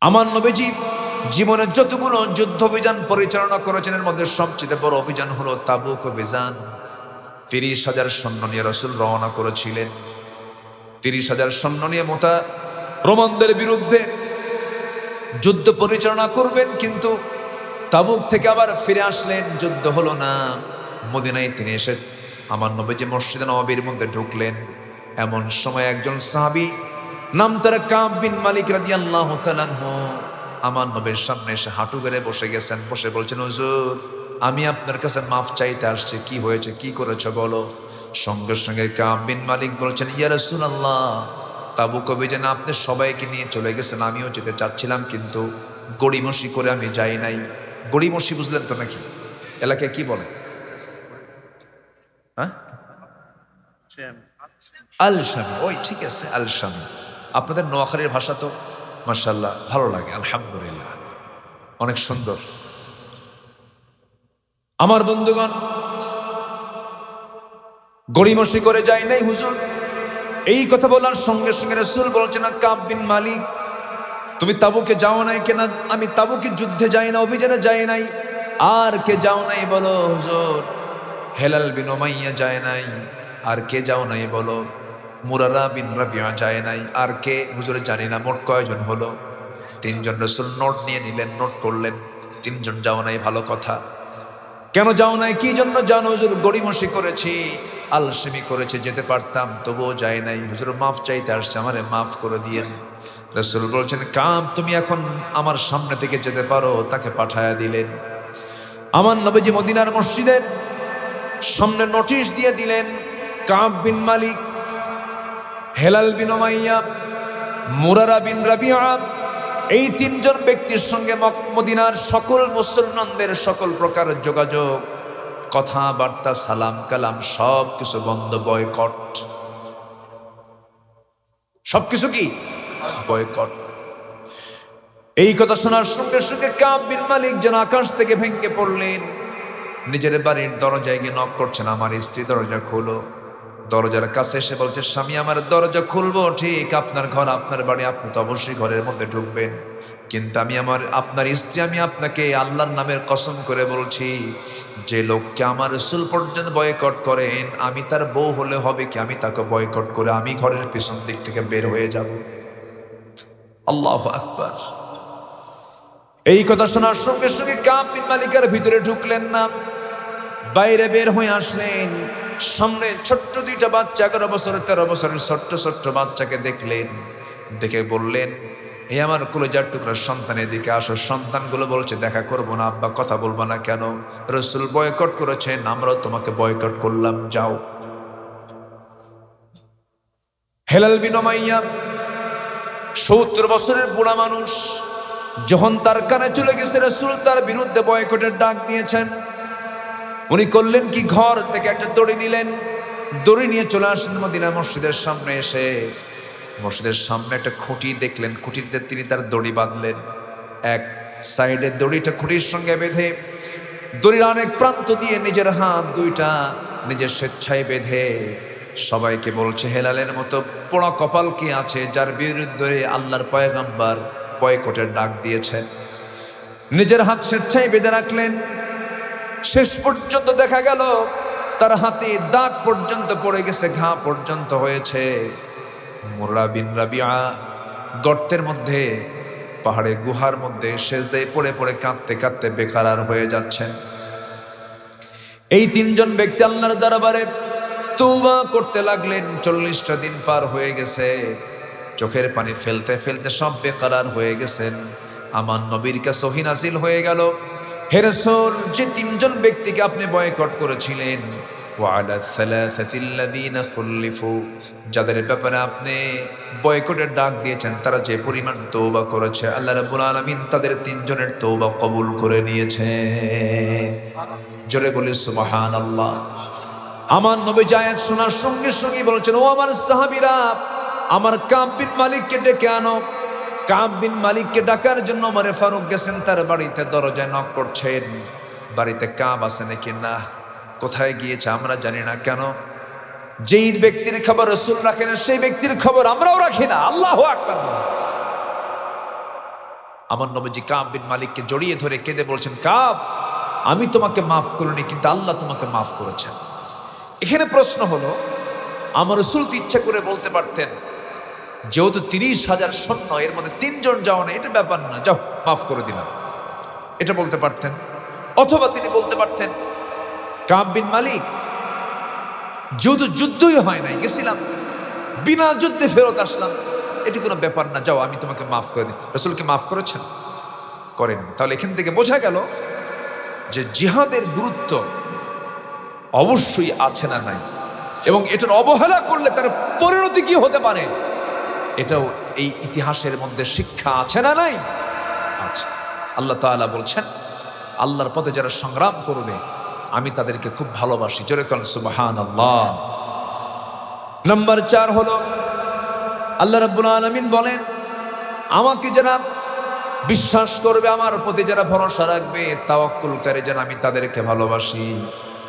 আমার নবীজি জীবনের যতগুলো যুদ্ধ অভিযান পরিচালনা করেছেন এর মধ্যে সবচেয়ে বড় অভিযান হলো তাবুক অভিযান। 30,000 সৈন্য নিয়ে রাসূল রওনা করেছিলেন। 30,000 সৈন্য নিয়ে রোমানদের বিরুদ্ধে যুদ্ধ পরিচালনা করবেন, কিন্তু তাবুক থেকে আবার ফিরে আসলেন, যুদ্ধ হলো না। মদিনায় তিনি এসে আমার নবীজি মসজিদে নববীর মধ্যে ঢুকলেন। এমন সময় একজন সাহাবী, নাম তার কাব বিন মালিক রাদিয়াল্লাহু তাআলা আনহু, আমার নবীর সামনে এসে হাঁটু গেড়ে বসে গেছেন। বসে বলছেন, হুজুর আমি আপনার কাছে মাফ চাইতে আসছি, কি হয়েছে, কি করেছো বলো। সঙ্গে সঙ্গে কাব বিন মালিক বলছেন, ইয়া রাসূলুল্লাহ, তাবুক অভিযানে আপনি সবাইকে নিয়ে চলে গেছেন, আমিও যেতে চাচ্ছিলাম, কিন্তু গড়িমসি করে আমি যাই নাই। গড়িমসি বুঝলেন তো নাকি? এলাকায় কি বলে? হ্যাঁ, আলসামি। ওই ঠিক আছে, আলসামি। আপনাদের নোয়াখালীর ভাষা তো মাশাআল্লাহ ভালো লাগে, আলহামদুলিল্লাহ, অনেক সুন্দর। আমার বন্ধুগণ, গড়িমসি করে যায় নাই হুজুর। এই কথা বলার সঙ্গে সঙ্গে রাসূল বলছেন, কাব বিন মালিক, তুমি তাবুকে যাও নাই কেনা? আমি তাবুকে যুদ্ধে যাই না, অভিযানে যাই নাই। আর কে যাও নাই বলো? হুজুর হেলাল বিন উমাইয়া যায় নাই। আর কে যাও নাই বলো? মুরারা বিন রাবিয়া যায় নাই। আর কে? হুজুর জানি না। মোট কয়জন হলো? 3 জন। রাসূল নোট নিয়ে নিলেন, নোট করলেন। 3 জন যাও নাই, ভালো কথা। কেন যাও নাই? কি জন্য জানো? হুজুর গড়িমসি করেছি, আলসেমি করেছে, যেতে পারতাম তবুও যাই নাই। হুজুর মাফ চাইতে আসছে, আমারে মাফ করে দিয়েন। রাসূল বলছেন, কাব তুমি এখন আমার সামনে থেকে যেতে পারো। তাকে পাঠায়া দিলেন। আমার নবীজি মদিনার মসজিদের সামনে নোটিশ দিয়ে দিলেন, কাব বিন মালিক, হেলাল বিন উমাইয়া, মুরারা বিন রাবিয়া, এই 3 জন ব্যক্তির সঙ্গে মদিনার সকল মুসলমানদের সকল প্রকার যোগাযোগ, কথাবার্তা, সালাম কালাম সব কিছু বন্ধ, বয়কট। সবকিছু কি বয়কট। এই কথা শোনার সঙ্গে সঙ্গে কাব বিন মালিক যেন আকাশ থেকে ভেঙে পড়লেন। নিজের বাড়ির দরজায় গিয়ে নক করছেন, আমার স্ত্রী দরজা খোলো। দরজার কাছে এসে বলছে, স্বামী আমার দরজা খুলবো ঠিক, আপনার ঘর, আপনার বাড়ি, আপনি তো অবশ্যই ঘরের মধ্যে ঢুকবেন, কিন্তু আমি আপনার স্ত্রী, আমি আপনাকে আল্লাহর নামের কসম করে বলছি, যে লোককে আমার রাসূল পর্যন্ত বয়কট করেন, আমি তার বউ হলে হবে কি আমি তাকে বয়কট করে আমি ঘরের পিছন দিক থেকে বের হয়ে যাব। আল্লাহু আকবার। এই কথা শোনার সঙ্গে সঙ্গে কাব বিন মালিকের ভিতরে ঢুকলেন না, বাইরে বের হয়ে আসলেন। সামনে ছোট্ট 2টা বাচ্চা, 11 বছর 13 বছরের ছোট্ট ছোট্ট বাচ্চাকে দেখলেন। দেখে বললেন, হে আমার কলিজার টুকরার সন্তান, এদিকে আসো। সন্তানগুলো বলছে, দেখা করবো না আব্বা। কথা বলবো না কেন? রাসূল বয়কট করেছেন, আমরাও তোমাকে বয়কট করলাম, যাও। হেলাল বিন উমাইয়া 70 বছরের বুড়া মানুষ, যখন তার কানে চলে গেছে রাসূল তার বিরুদ্ধে বয়কটের ডাক দিয়েছেন, উনি করলেন কি, ঘর থেকে একটা দড়ি নিলেন, দড়ি নিয়ে চলে আসলেন মদিনা মসজিদের সামনে। এসে মসজিদের সামনে একটা খুঁটি দেখলেন, খুঁটিতে তিনি তার দড়ি বাঁধলেন। এক সাইডে দড়িটা খুঁটির সঙ্গে বেঁধে, দড়ির অনেক প্রান্ত দিয়ে নিজের হাত 2টা নিজের স্বেচ্ছায় বেঁধে সবাইকে বলছে, হেলালের মতো পোড়া কপাল কি আছে যার বিরুদ্ধে আল্লাহর পয়গম্বর বয়কটের ডাক দিয়েছেন। নিজের হাত স্বেচ্ছায় বেঁধে রাখলেন। শেষ পর্যন্ত দেখা গেল তার হাতে দাগ পর্যন্ত পড়ে গেছে, ঘা পর্যন্ত হয়েছে। মুরারা বিন রাবিয়া গর্তের মধ্যে, পাহাড়ে গুহার মধ্যে সেজদায় পড়ে পড়ে কাঁদতে কাঁদতে বেকারার হয়ে যাচ্ছেন। এই 3 জন ব্যক্তি আল্লাহর দরবারে তওবা করতে লাগলেন। 40টা দিন পার হয়ে গেছে, চোখের পানি ফেলতে ফেলতে সব বেকারার হয়ে গেছেন। আমার নবীর কাছে ওহী নাযিল হয়ে গেল, হে রাসূল, যে 3 জন ব্যক্তিকে আপনি বয়কট করেছিলেন, ওয়ালা সালাসাতিল্লাযীনা খুল্লিফু, যাদের ব্যাপারে আপনি বয়কটের ডাক দিয়েছেন, তারা যে পরিমাণ তওবা করেছে, আল্লাহ রাব্বুল আলামিন তাদের 3 জনের তওবা কবুল করে নিয়েছে। জোরে বলি সুবহানাল্লাহ। আমার নবী আয়াত শোনার সঙ্গে সঙ্গে বলেছেন, ও আমার সাহাবীরা, আমার কাব বিন মালিককে ডেকে আনো। কাব বিন মালিককে ডাকার জন্য ওমরে ফারুক গেছেন তার বাড়িতে, দরজায় নক করছেন। বাড়িতে কাব আছে নাকি? না। কোথায় গিয়েছে আমরা জানি না। কেন? যেই ব্যক্তির খবর রাসূল রাখেন সেই ব্যক্তির খবর আমরাও রাখি না। আল্লাহু আকবার। আমার নবীজি কাব বিন মালিককে জড়িয়ে ধরে কেঁদে বলছেন, কাব, আমি তোমাকে মাফ করিনি, কিন্তু আল্লাহ তোমাকে মাফ করেছেন। এখানে প্রশ্ন হলো, আমার রাসূল তো ইচ্ছা করে বলতে পারতেন, যেহেতু 30,000 সৈন্য, এর মধ্যে 3 জন যাও না, এটা ব্যাপার না, যাও মাফ করে দিলাম, এটা বলতে পারতেন। অথবা তিনি বলতে পারতেন, কাব বিন মালিক, যেহেতু যুদ্ধই হয় নাই, গেছিলাম বিনা যুদ্ধে ফেরত আসলাম, এটি কোনো ব্যাপার না, যাও আমি তোমাকে মাফ করে দিই। রাসূলকে মাফ করেছেন? করেন। তাহলে এখান থেকে বোঝা গেল যে জিহাদের গুরুত্ব অবশ্যই আছে না নাই, এবং এটার অবহেলা করলে তার পরিণতি কি হতে পারে, এটাও এই ইতিহাসের মধ্যে শিক্ষা আছে না নাই? আছে। আল্লাহ তাআলা বলছেন, আল্লাহর পথে যারা সংগ্রাম করবে আমি তাদেরকে খুব ভালোবাসি। জোরে বলেন সুবহানাল্লাহ। নাম্বার 4 হলো, আল্লাহ রাব্বুল আলামিন বলেন, আমাকে যারা বিশ্বাস করবে, আমার প্রতি যারা ভরসা রাখবে, তাওয়াক্কুলকারী যারা, আমি তাদেরকে ভালোবাসি।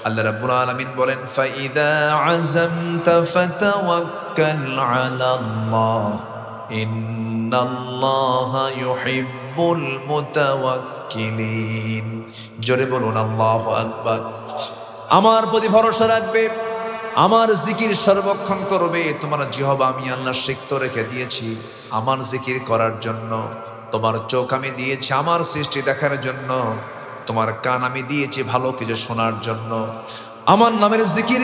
আল্লাহ রাব্বুল আলামিন বলেন, ফাইদা আযামতা ফাতাওয়াক্কাল আলাল্লাহ ইন্নাল্লাহা ইউহিব্বুল মুতাওয়াক্কিলিন। জোরে বলুন আল্লাহু আকবার। আমার প্রতি ভরসা রাখবে, আমার জিকির সর্বক্ষণ করবে। তোমার জিহ্বা আমি আল্লাহ সিক্ত রেখে দিয়েছি আমার জিকির করার জন্য, তোমার চোখ আমি দিয়েছি আমার সৃষ্টি দেখার জন্য, তোমার কান আমি দিয়েছি ভালো কিছু শোনার জন্য। আমার নামের জিকির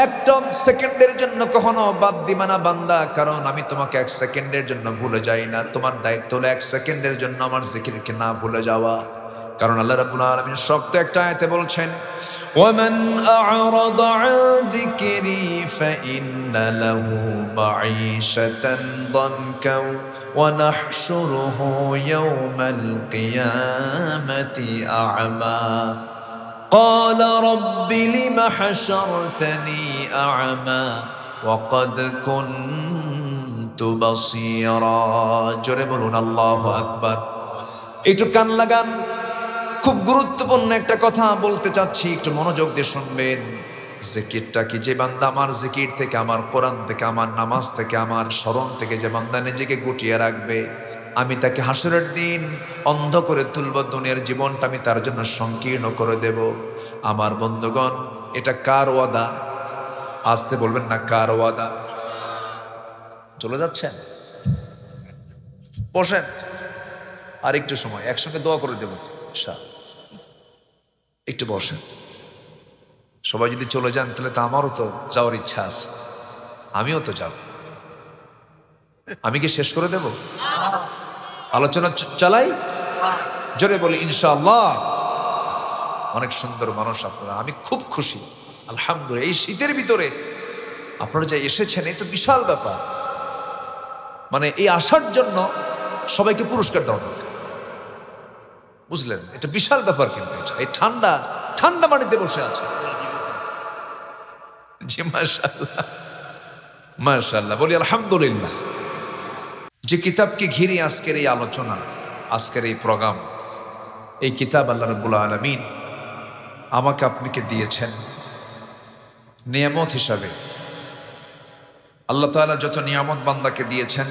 একটা সেকেন্ডের জন্য কখনো বাদ দিবা না বান্দা, কারণ আমি তোমাকে 1 সেকেন্ডের জন্য ভুলে যাই না। তোমার দায়িত্ব হলো 1 সেকেন্ডের জন্য আমার জিকিরকে না ভুলে যাওয়া। কারণ আল্লাহ রাব্বুল আলামিন শক্ত একটা আয়াতে বলছেন, ওয়ামান আ'রাদা আন যিকরি ফাইন্না লাহু মাঈশাতান দানকা ওয়া নাহশুরুহু ইয়াওমাল কিয়ামাতি আ'মা قال رب لم حشرتني أعمى وقد كنت بصيرا। জোরে বলুন আল্লাহু আকবার। একটু কান লাগান, খুব গুরুত্বপূর্ণ একটা কথা বলতে চাচ্ছি, একটু মনোযোগ দিয়ে শুনবেন। জিকিরটা কি? যে বান্দা আমার জিকির থেকে, আমার কোরআন থেকে, আমার নামাজ থেকে, আমার স্মরণ থেকে যে বান্দা নিজেকে গুটিয়ে রাখবে, আমি তাকে হাসরের দিন অন্ধ করে তুলব, দুনিয়ার জীবনটা আমি তার জন্য সংকীর্ণ করে দেব। আমার বন্ধুগণ, এটা কার ওয়াদা? আসতে বলবেন না, কার ওয়াদা? চলে যাচ্ছেন? বসেন, আর একটু সময় একসঙ্গে দোয়া করে দেব। একটু বসেন। সবাই যদি চলে যান তাহলে তো আমারও তো যাওয়ার ইচ্ছা আছে, আমিও তো যাব। আমি কি শেষ করে দেব? আলোচনা চালাই, জোরে বলি ইনশাআল্লাহ। অনেক সুন্দর মানুষ আপনারা, আমি খুব খুশি আলহামদুলিল্লাহ। এই শীতের ভিতরে আপনারা যে এসেছেন, এই তো বিশাল ব্যাপার। মানে এই আসার জন্য সবাইকে পুরস্কার দেওয়া দরকার, বুঝলেন? এটা বিশাল ব্যাপার। কিন্তু এটা এই ঠান্ডা ঠান্ডা মাটিতে বসে আছে। জি মাশাআল্লাহ, মাশাআল্লাহ, বলি আলহামদুলিল্লাহ। যে কিতাবকে ঘিরে আজকের এই আলোচনা, আজকের এই প্রোগ্রাম, এই কিতাব আল্লাহ রাব্বুল আলামিন আমাকে আপনাকে দিয়েছেন নিয়ামত হিসাবে। আল্লাহ তাআলা যত নিয়ামত বান্দাকে দিয়েছেন,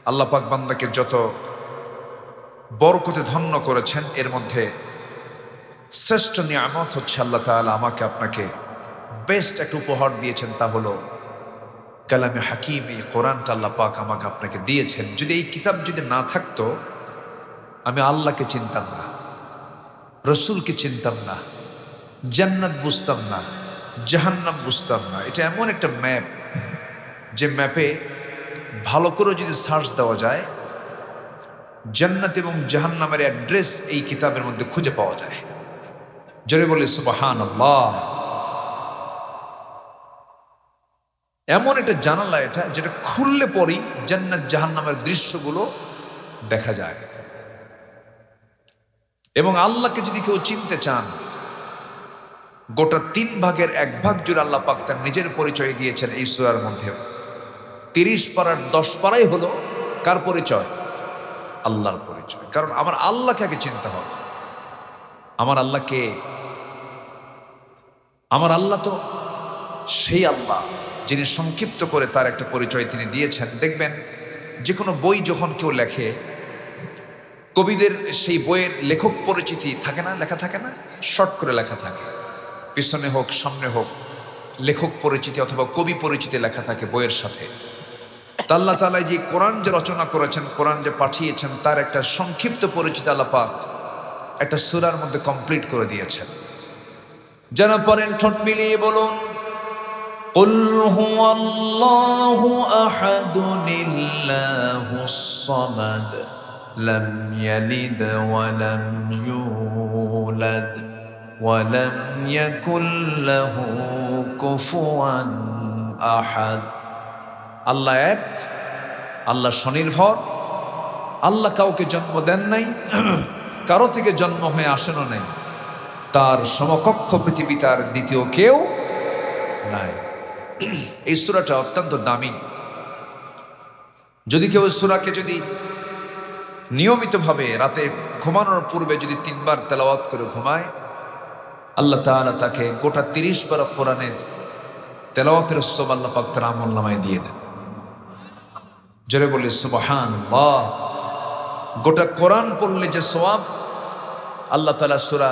আল্লাহ পাক বান্দাকে যত বরকতে ধন্য করেছেন, এর মধ্যে শ্রেষ্ঠ নিয়ামত হচ্ছে আল্লাহ তাআলা আমাকে আপনাকে বেস্ট একটা উপহার দিয়েছেন, তা হলো কালামে হাকিম। এই কোরআনটা আল্লাহ পাক আমাকে আপনাকে দিয়েছেন। যদি এই কিতাব যদি না থাকতো, আমি আল্লাহকে চিনতাম না, রসুলকে চিনতাম না, জান্নাত বুঝতাম না, জাহান্নাম বুঝতাম না। এটা এমন একটা ম্যাপ, যে ম্যাপে ভালো করে যদি সার্চ দেওয়া যায়, জান্নাত এবং জাহান্নামের অ্যাড্রেস এই কিতাবের মধ্যে খুঁজে পাওয়া যায়। জোরে বলে সুবহানাল্লাহ। এমন একটা জানালা এটা, যেটা খুললে পরেই জান্নাত জাহান্নামের দৃশ্যগুলো দেখা যায়। এবং আল্লাহকে যদি কেউ চিনতে চান, গোটা 3 ভাগের 1 ভাগ জুড়ে আল্লাহ পাক তার নিজের পরিচয় দিয়েছেন এই সূরার মধ্যে। 30 পারার 10 পারাই হলো কার পরিচয়? আল্লাহর পরিচয়। কারণ আমার আল্লাহকে আগে চিনতে হবে। আমার আল্লাহকে, আমার আল্লাহ তো সেই আল্লাহ যিনি সংক্ষিপ্ত করে তার একটা পরিচয় তিনি দিয়েছেন। দেখবেন যে কোনো বই যখন কেউ লেখে, কবিদের সেই বইয়ের লেখক পরিচিতি থাকে না, লেখা থাকে না, শর্ট করে লেখা থাকে, পিছনে হোক সামনে হোক লেখক পরিচিতি অথবা কবি পরিচিতি লেখা থাকে বইয়ের সাথে। তা আল্লাহ তাআলা যে কোরআন যে রচনা করেছেন, কোরআন যে পাঠিয়েছেন, তার একটা সংক্ষিপ্ত পরিচিতি আল্লাহ পাক একটা সূরার মধ্যে কমপ্লিট করে দিয়েছেন। যারা পড়েন ঠোঁট মিলিয়ে বলুন, قل هو الله أحد الله الصمد لم يلد ولم يولد ولم يكن له كفوا أحد। আল্লাহ এক, আল্লাহ স্বনির্ভর, আল্লাহ কাউকে জন্ম দেন নাই, কারো থেকে জন্ম হয়ে আসেনও নাই, তার সমকক্ষ পৃথিবী তার দ্বিতীয় কেউ নাই। এই সূরাটা অত্যন্ত দামি। যদি কেউ সূরাকে যদি নিয়মিতভাবে রাতে ঘুমানোর পূর্বে যদি 3 বার তেলাওয়াত করে ঘুমায়, আল্লাহ তাআলা তাকে গোটা 30 বার কোরআনের তেলাওয়াতের সওয়াব আল্লাহ পাক তার আমলনামায় দিয়ে দেন। জোরে বলি সুবহানাল্লাহ। গোটা কোরআন পড়লে যে সওয়াব, আল্লাহ তাআলা সূরা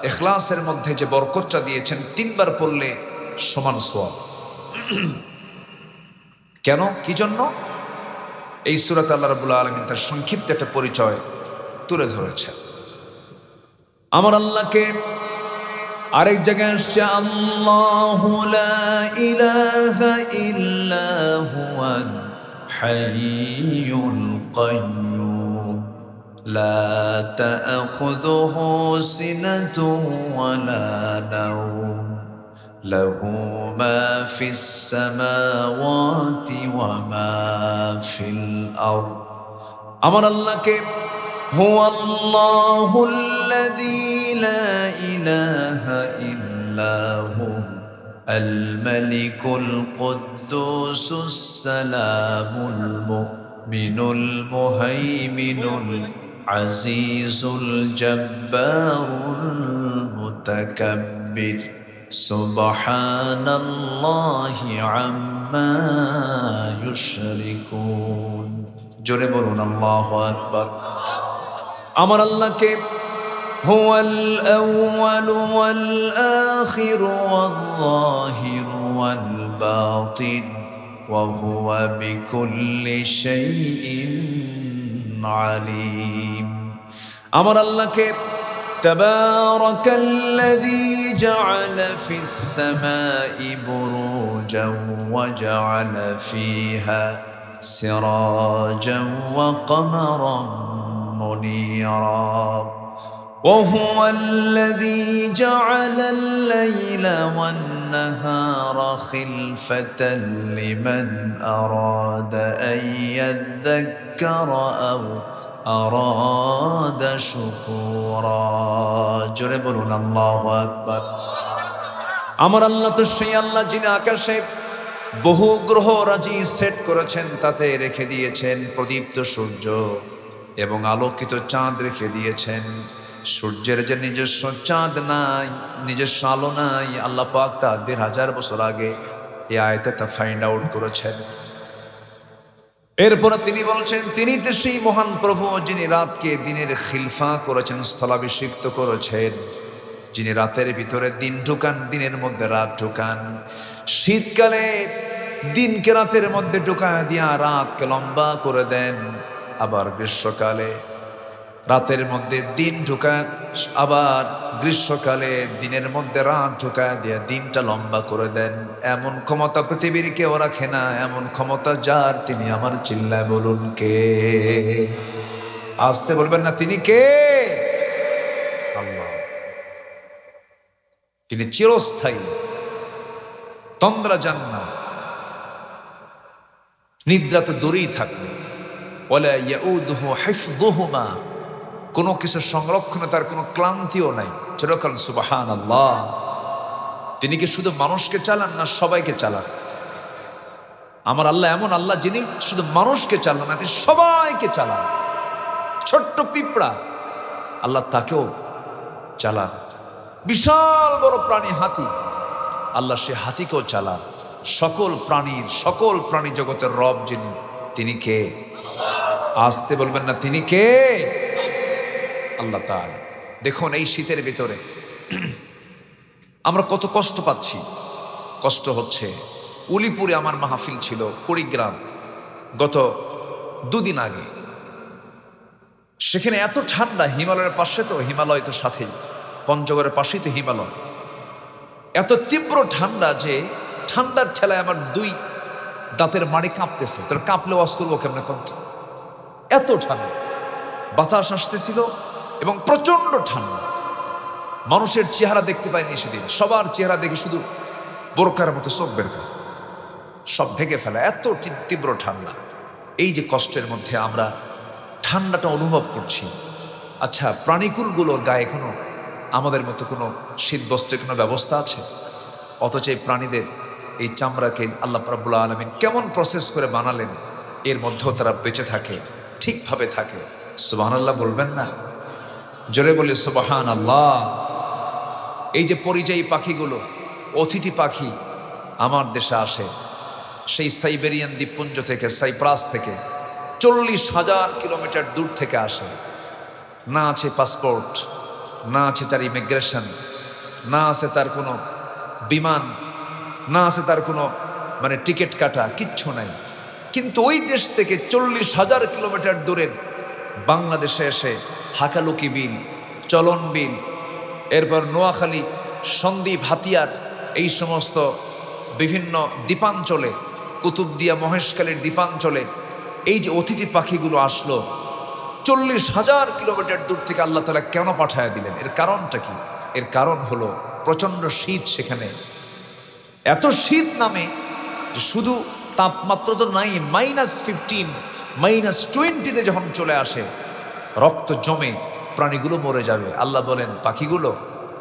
ইখলাসের মধ্যে যে বরকতটা দিয়েছেন, 3 বার পড়লে সমান সওয়াব। কেন, কি জন্য? এই সূরাতে আল্লাহ রাব্বুল আলামিন তার সংক্ষিপ্ত একটা পরিচয় তুলে ধরেছেন। আমার আল্লাহকে আরেক জায়গায় আসছে, আল্লাহু লা ইলাহা ইল্লা হুয়াল হাইয়ুল কাইয়্যুম লা তা'খুযুহু সিনাতুন ওয়ালা নাওম লাহু মা ফিস সামাওয়াতি ওয়া মা ফিল আরদ। আমার আল্লাহকে হুয়াল্লাহুল্লাযী লা ইলাহা ইল্লা হু আল মালিকুল কুদ্দুসুস সালামুল মুমিনুল মুহাইমিনুল আজিজুল জব্বারুল মুতাকাব্বির সুবহানাল্লাহি আম্মা ইউশরিকুন। জোরে বলুন আল্লাহু আকবার। আমার আল্লাহকে হুয়াল আউয়ালু ওয়াল আখিরু ওয়াল যাহিরু ওয়াল বাতিন ওয়া হুয়া বিকুল্লি শাইইন আলীম। আমার আল্লাহকে তাবারাকাল্লাযী জা'আলা ফিস সামাই বুরুজান ওয়া জা'আলা ফিহা সিরাজান ওয়া কমারান মুনীরা وهو الذي جعل الليل والنهار خلفة لمن أراد أن يذكر أو أراد شكورا। জোরে বলুন আল্লাহু আকবার। আমার আল্লাহ তো সেই আল্লাহ যিনি আকাশে বহু গ্রহ রাজি সেট করেছেন, তাতে রেখে দিয়েছেন প্রদীপ্ত সূর্য এবং আলোকিত চাঁদ রেখে দিয়েছেন। সূর্যের যে নিজস্ব চাঁদ নাই, নিজস্ব আলো নাই, আল্লাহ পাক তা ১,৫০০ বছর আগে এই আয়াতে তা ফাইন্ড আউট করেছেন। এরপরে তিনি বলছেন, তিনি তো সেই মহান প্রভু যিনি রাতকে দিনের খিলফা করেছেন, স্থলাভিষিক্ত করেছেন, যিনি রাতের ভিতরে দিন ঢুকান, দিনের মধ্যে রাত ঢুকান, শীতকালে দিনকে রাতের মধ্যে ঢুকায় দিয়া রাতকে লম্বা করে দেন, আবার গ্রীষ্মকালে রাতের মধ্যে দিন ঢুকায়, আবার গ্রীষ্মকালে দিনের মধ্যে রাত ঢুকায় দিয়া দিনটা লম্বা করে দেন। এমন ক্ষমতা পৃথিবীর কেউ রাখে না, এমন ক্ষমতা যার, তিনি আমার। চিল্লায় বলুন কে? আসতে বলবেন না, তিনি কে? আল্লাহ। তিনি চিরস্থায়ী, তন্দ্রা যান না, নিদ্রা তো দূরেই থাকলো, ওয়ালা ইয়াউদুহু হিফযুহুমা, কোনো কিছু সংরক্ষণে তার কোনো ক্লান্তিও নাই। চিরকাল সুবহানাল্লাহ। তিনি কি শুধু মানুষকে চালান না সবাইকে চালান? আমার আল্লাহ এমন আল্লাহ যিনি শুধু মানুষকে চালান না, তিনি সবাইকে চালান। ছোট্ট পিঁপড়া আল্লাহ তাকেও চালান। বিশাল বড় প্রাণী হাতি, আল্লাহ সে হাতিকেও চালান। সকল প্রাণীর, সকল প্রাণী জগতের রব যিনি, তিনি কে? আসতে বলবেন না, তিনি কে? আল্লাহ তাআলা। দেখুন এই শীতের ভিতরে আমরা কত কষ্ট পাচ্ছি। কষ্ট হচ্ছে। উলিপুরে আমার মাহফিল ছিল, কুড়িগ্রাম, গত দুদিন আগে। সেখানে এত ঠান্ডা, হিমালয়ের পাশে তো, হিমালয় তো সাথেই, পঞ্চগড়ের পাশেই তো হিমালয়। এত তীব্র ঠান্ডা যে ঠান্ডার ঠেলায় আমার দুই দাঁতের মাড়ি কাঁপতেছে। তোর কাঁপলে ওয়াজ করবো কেমনে কত? এত ঠান্ডা, বাতাস আসতেছিল এবং প্রচন্ড ঠান্ডা। মানুষের চেহারা দেখতে পাইনি সেদিন। সবার চেহারা দেখে শুধু বোরকার মতো চোখ বের করে, সব ঢেকে ফেলা, এত তীব্র ঠান্ডা। এই যে কষ্টের মধ্যে আমরা ঠান্ডাটা অনুভব করছি। আচ্ছা, প্রাণীকুলগুলোর গায়ে কোনো আমাদের মতো কোনো শীত বস্ত্রের কোনো ব্যবস্থা আছে? অথচ এই প্রাণীদের এই চামড়াকে আল্লাহ রাব্বুল আলামিন কেমন প্রসেস করে বানালেন, এর মধ্যেও তারা বেঁচে থাকে, ঠিকভাবে থাকে। সুবহানাল্লাহ বলবেন না? জোরে বলি সুবহানাল্লাহ। এই যে পরিযায়ী পাখিগুলো, অতিথি পাখি আমার দেশে আসে, সেই সাইবেরিয়ান দ্বীপপুঞ্জ থেকে, সাইপ্রাস থেকে 40,000 কিলোমিটার দূর থেকে আসে। না আছে পাসপোর্ট, না আছে তার ইমিগ্রেশন, না আছে তার কোনো বিমান, না আছে তার কোনো টিকিট কাটা, কিচ্ছু নাই। কিন্তু ওই দেশ থেকে 40,000 কিলোমিটার দূরের বাংলাদেশে এসে হাকালুকি বিল, চলন বিল, এরপর নোয়াখালী, সন্দ্বীপ, হাতিয়ার, এই সমস্ত বিভিন্ন দ্বীপাঞ্চলে, কুতুবদিয়া, মহেশখালীর দ্বীপাঞ্চলে এই যে অতিথি পাখিগুলো আসলো 40,000 কিলোমিটার দূর থেকে আল্লাহ তাআলা কেন পাঠায় দিলেন? এর কারণটা কি? এর কারণ হলো প্রচন্ড শীত সেখানে। এত শীত নামে যে শুধু তাপমাত্রা তো নাই, -15, -20 যখন চলে আসে, রক্ত জমে প্রাণীগুলো মরে যাবে। আল্লাহ বলেন, পাখিগুলো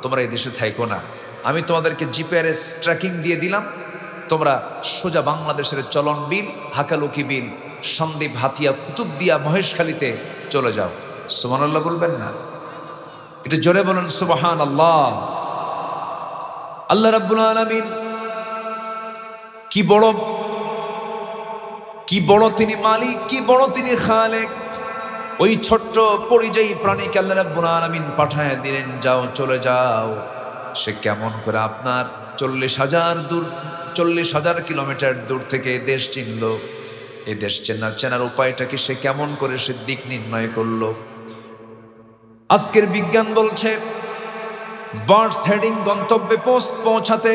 তোমরা এই দেশে থাইকো না, আমি তোমাদেরকে জিপিআরএস ট্র্যাকিং দিয়ে দিলাম, তোমরা সোজা বাংলাদেশের চলন বিল, হাকালুকি বিল, সন্দ্বীপ, হাতিয়া, কুতুবদিয়া, মহেশখালীতে চলে যাও। সুবহানাল্লাহ বলবেন না? এটা জোরে বলেন সুবহানাল্লাহ। আল্লাহ রাব্বুল আলামিন কি বড় তিনি মালিক, কি বড় তিনি খালেক। ওই ছোট্ট পরিযায়ী প্রাণীকে আল্লাহ রাব্বুল আলামিন পাঠায় দিলেন, যাও, চলে যাও। সে কেমন করে আপনার 40,000 কিলোমিটার দূর থেকে এই দেশ চিনল? এই দেশ চেনার উপায়টাকে সে কেমন করে সে দিক নির্ণয় করলো? আজকের বিজ্ঞান বলছে বার্ডস হেডিং গন্তব্যে পৌঁছাতে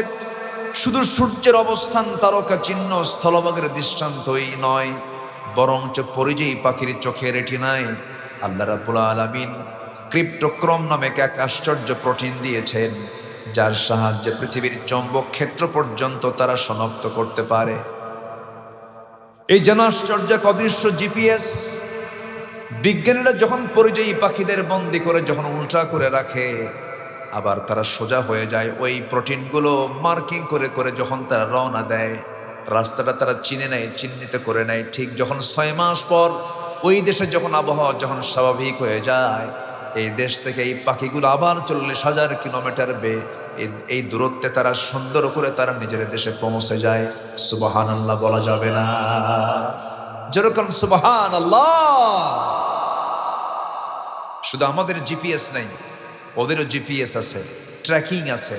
শুধু সূর্যের অবস্থান, তারকা চিহ্ন, স্থলভাগের দৃষ্টান্তই নয়, বরঞ্চ পরিযায়ী পাখির চোখে রেটিনায় আল্লাহ রাব্বুল আলামিন ক্রিপ্টোক্রম নামে এক আশ্চর্য প্রোটিন দিয়েছেন, যার সাহায্যে পৃথিবীর চৌম্বক ক্ষেত্র পর্যন্ত তারা শনাক্ত করতে পারে। এই যেন আশ্চর্য অদৃশ্য জিপিএস। বিজ্ঞানীরা যখন পরিযায়ী পাখিদের বন্দি করে যখন উল্টা করে রাখে, আবার তারা সোজা হয়ে যায়, ওই প্রোটিনগুলো মার্কিং করে করে যখন তারা রওনা দেয়, রাস্তাটা তারা চিনে নেয়, চিহ্নিত করে নেয়। ঠিক যখন 6 মাস পর ওই দেশে যখন আবহাওয়া যখন স্বাভাবিক হয়ে যায়, এই দেশ থেকে এই পাখিগুলো আবার 40,000 কিলোমিটার এই দূরত্বে তারা সুন্দর করে তারা নিজের দেশে পৌঁছে যায়। সুবহানাল্লাহ বলা যাবে না? যেরকম সুবহানাল্লাহ। শুধু আমাদের জিপিএস নাই, ওদেরও জিপিএস আছে, ট্র্যাকিং আছে,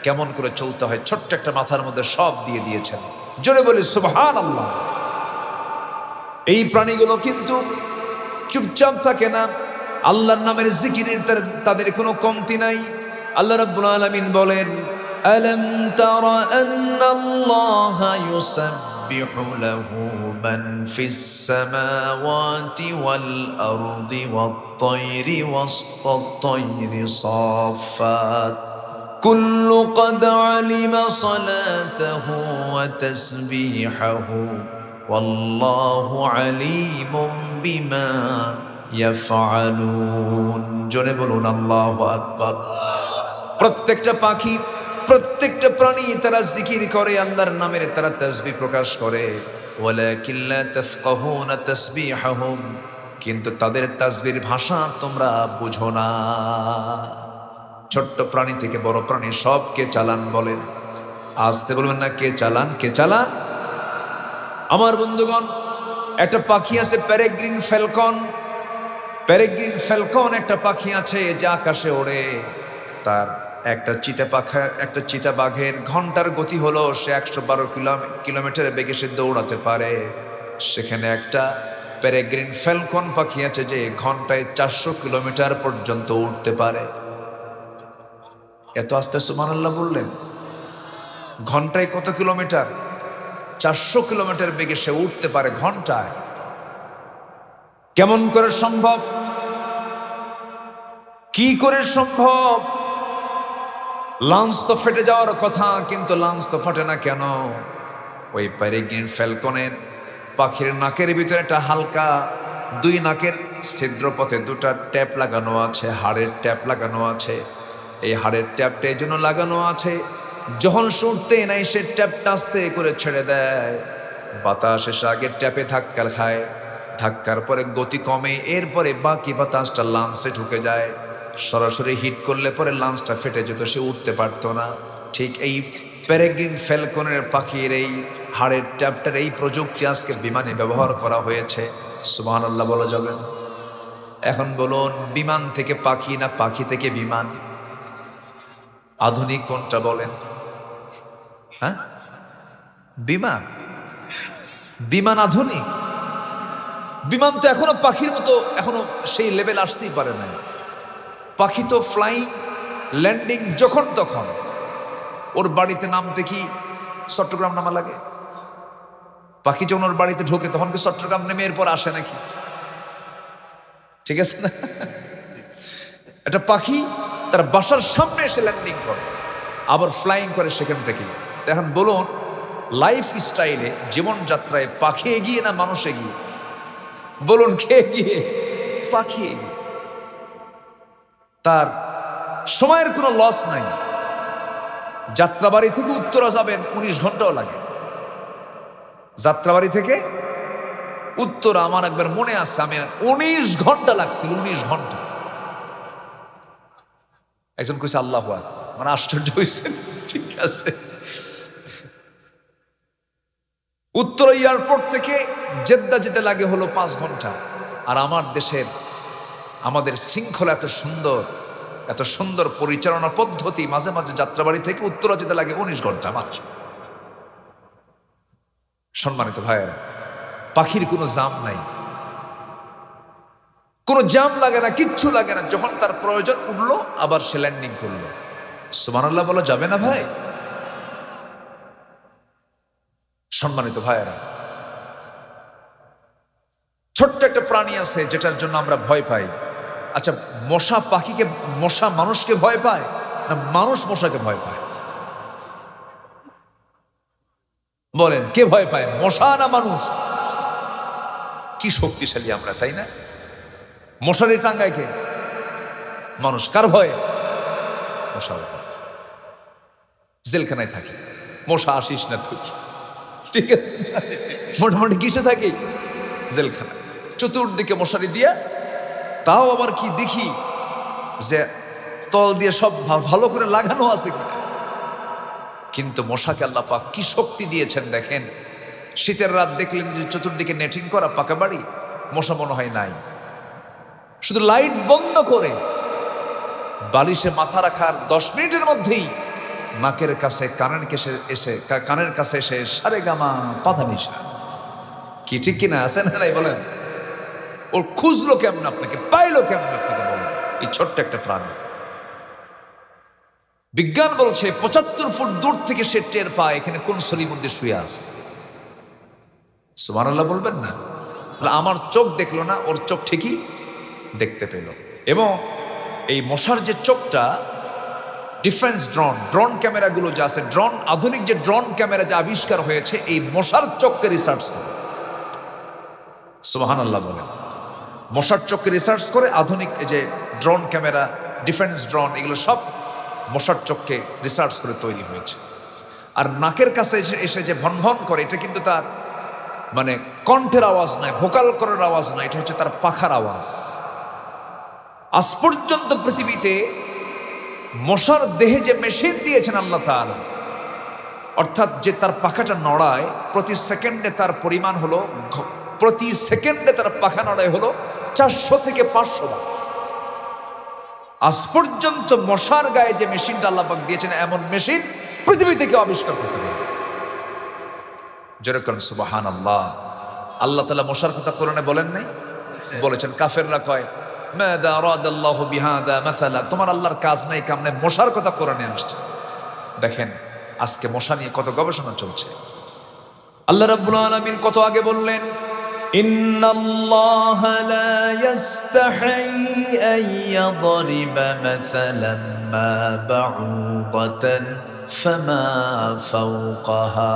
কেমন করে চলতে হয় ছোট্ট একটা মাথার মধ্যে সব দিয়ে দিয়েছেন। জোরে বলি সুবহানাল্লাহ। এই প্রাণীগুলো কিন্তু চুপচাপ থাকে না, আল্লাহর নামের জিকিরের তাদের কোনো কমতি নাই। আল্লাহ রাব্বুল আলামিন বলেন, আলাম তারা আন্নাল্লাহা ইউসাব্বিহু লাহু মান ফিস সামাওয়াতি ওয়াল আরদি ওয়াত তায়রি ওয়াস-তায়রি সাফফাত কুল্লু ক্বাদ আলিমা সালাতাহু ওয়া তাসবিহাহু ওয়াল্লাহু আলীমুম বিমা ইয়াফআলুন। জোরে বলুন আল্লাহু আকবার। প্রত্যেকটা পাখি, প্রত্যেকটা প্রাণী তারা জিকির করে, আল্লাহর নামের তারা তাসবিহ প্রকাশ করে। ওয়ালাকিন লা তাফকাহুনা তাসবিহাহুম, কিন্তু তাদের তাসবিহর ভাষা তোমরা বুঝো না। ছোট্ট প্রাণী থেকে বড় প্রাণী সবকে চালান বলেন। আসতে বলবেন না, কে চালান, কে চালান? আমার বন্ধুগণ, একটা পাখি আছে প্যারাগ্রিন ফ্যালকন। পেরেগ্রিন ফ্যালকন একটা পাখি আছে যে আকাশে ওড়ে। তার একটা চিতাবাঘের ঘন্টার গতি হলো সে 112 কিলোমিটার বেগে সে দৌড়াতে পারে। সেখানে একটা পেরেগ্রিন ফ্যালকন পাখি আছে যে ঘন্টায় 400 কিলোমিটার পর্যন্ত উঠতে পারে। এত আস্তে সুবহানাল্লাহ বললেন। ঘন্টায় কত কিলোমিটার? 400 কিলোমিটার বেগে সে উঠতে পারে ঘন্টায়। কেমন করে সম্ভব? কি করে সম্ভব? লাঞ্চ তো ফেটে যাওয়ার কথা, কিন্তু লাঞ্চ তো ফাটে না কেন? ওই পেরেগ্রিন ফ্যালকনের পাখির নাকের ভিতরে একটা হালকা, দুই নাকের ছিদ্রপথে দুটা ট্যাপ লাগানো আছে, হাড়ের ট্যাপ লাগানো আছে। এই হাড়ের ট্যাপটা এই জন্য লাগানো আছে, যখন শুনতে নাই সে ট্যাপটা আস্তে করে ছেড়ে দেয়, বাতাস এসে আগে ট্যাপে ধাক্কা খায়, ধাক্কার পরে গতি কমে, এরপরে বাকি বাতাসটা লাঞ্চে ঢুকে যায়। সরাসরি হিট করলে পরে লাঞ্চটা ফেটে যেত, সে উঠতে পারতো না। ঠিক এই পেরেগ্রিন ফ্যালকনের পাখির এই হাড়ের ট্যাপটার এই প্রযুক্তি আজকে বিমানে ব্যবহার করা হয়েছে। সুবহানাল্লাহ বলা যাবে না? এখন বলুন, বিমান থেকে পাখি না পাখি থেকে বিমান? আধুনিক কোনটা বলেন? হ্যাঁ, বিমান। বিমান আধুনিক। বিমান তো এখনো পাখির মতো এখনো সেই লেভেল আসতেই পারে না। পাখি তো ফ্লাইং ল্যান্ডিং যখন তখন। ওর বাড়িতে নামতে কি চট্টগ্রাম নামা লাগে? পাখি যখন ওর বাড়িতে ঢোকে তখন কি চট্টগ্রাম নেমে এরপর আসে নাকি? ঠিক আছে না? একটা পাখি তার বাসার সামনে এসে ল্যান্ডিং করে, আবার ফ্লাইং করে সেখান থেকে। এখন বলুন, লাইফ স্টাইলে, জীবনযাত্রায় পাখি এগিয়ে না মানুষ এগিয়ে? বলুন, কে এগিয়ে? পাখি এগিয়ে। তার সময়ের কোনো লস নাই। যাত্রাবাড়ি থেকে উত্তরা যাবেন 19 ঘন্টাও লাগে। যাত্রাবাড়ি থেকে উত্তরা আমার একবার মনে আছে, আমি 19 ঘন্টা লাগছিল, 19 ঘন্টা। একজন কইছে আল্লাহু আকবার, মানে আশ্চর্য হয়েছে। ঠিক আছে, উত্তরা এয়ারপোর্ট থেকে জেদ্দা যেতে লাগে হলো 5 ঘন্টা। আর আমার দেশের, আমাদের শৃঙ্খলা এত সুন্দর পরিচালনা পদ্ধতি, মাঝে মাঝে যাত্রাবাড়ি থেকে উত্তরা যেতে লাগে 19 ঘন্টা মাত্র। সম্মানিত ভাইয়েরা, পাখির কোনো জাম নাই, কোনো জাম লাগে না, কিচ্ছু লাগে না। যখন তার প্রয়োজন উঠলো আবার সে ল্যান্ডিং করলো। সুবহানাল্লাহ বলা যাবে না ভাই? সম্মানিত ভাইয়েরা, ছোট্ট একটা প্রাণী আছে যেটার জন্য আমরা ভয় পাই। আচ্ছা, মশা মানুষকে ভয় পায় না মানুষ মশাকে ভয় পায়? বলেন, কে ভয় পায়, মশা না মানুষ? কি শক্তিশালী আমরা, তাই না? মশারি টাঙ্গায় কে? মানুষ। কার ভয়ে? মশার ভয়। জেলখানায় থাকি, মশা আসিস না তুই। ঠিক আছে, মোটামুটি কিসে থাকি? জেলখানায়। চতুর্দিকে মশারি দিয়া, তাও আবার কি দেখি যে তল দিয়ে সব ভালো করে লাগানো আছে কিনা। কিন্তু মশাকে আল্লাহ পাক কি শক্তি দিয়েছেন দেখেন। শীতের রাত দেখলেন যে চতুর্দিকে নেটিং করা, পাকা বাড়ি, মশা মনে হয় নাই। শুধু লাইট বন্ধ করে বালিশে মাথা রাখার 10 মিনিটের মধ্যেই নাকের কাছে কানের কাছে এসে সারেগামা পাধানিসা। কি ঠিক কিনা? আছে না নাই বলেন? ওর খুঁজলো কেমন আপনাকে, পাইলো কেমন আপনাকে বলেন? এই ছোট্ট একটা প্রাণী। বিজ্ঞান বলছে 75 ফুট দূর থেকে সে টের পায় এখানে কোন সলির মধ্যে শুয়ে আছে। সুবহানাল্লাহ বলবেন না? আমার চোখ দেখলো না, ওর চোখ ঠিকই দেখতে পেল। এবং এই মশার যে চোখটা, ডিফেন্স ড্রোন ক্যামেরাগুলো যা আছে, আধুনিক যে ড্রোন ক্যামেরা যা আবিষ্কার হয়েছে, এই মশার চোখকে রিসার্চ করে। সুবহানাল্লাহ বলেন। মশার চোখকে রিসার্চ করে আধুনিক যে ড্রোন ক্যামেরা, ডিফেন্স ড্রোন, এগুলো সব মশার চোখকে রিসার্চ করে তৈরি হয়েছে। আর নাকের কাছে এসে যে ভন করে, এটা কিন্তু তার মানে কণ্ঠের আওয়াজ নয়, ভোকাল করার আওয়াজ নয়, এটা হচ্ছে তার পাখার আওয়াজ। আজ পর্যন্ত পৃথিবীতে মশার দেহে যে মেশিন দিয়েছেন আল্লাহ তাআলা, অর্থাৎ যে তার পাখাটা নড়ায় প্রতি সেকেন্ডে, তার পরিমাণ হলো, প্রতি সেকেন্ডে তার পাখা নড়ায় হলো 400 থেকে 500 বার। আজ পর্যন্ত মশার গায়ে যে মেশিনটা আল্লাহ পাক দিয়েছেন, এমন মেশিন পৃথিবী থেকে আবিষ্কার করতে পারে। যেরকম সুবহানাল্লাহ। আল্লাহ তাআলা মশার কথা কোরআনে বলেন নাই? বলেছেন। কাফেররা কয় মাযা আরাদাল্লাহু বিহাদা মাসালা, তোমার আল্লাহর কাজ নাই কাম নাই, মশার কথা কোরআনে আসছে। দেখেন আজকে মশা নিয়ে কত গবেষণা চলছে। আল্লাহ রাব্বুল আলামিন কত আগে বললেন, ইন্নাল্লাহা লা ইস্তাহি আন ইয়াদরিবা মাসালান মা বাউদাতান ফামা ফাওকাহা।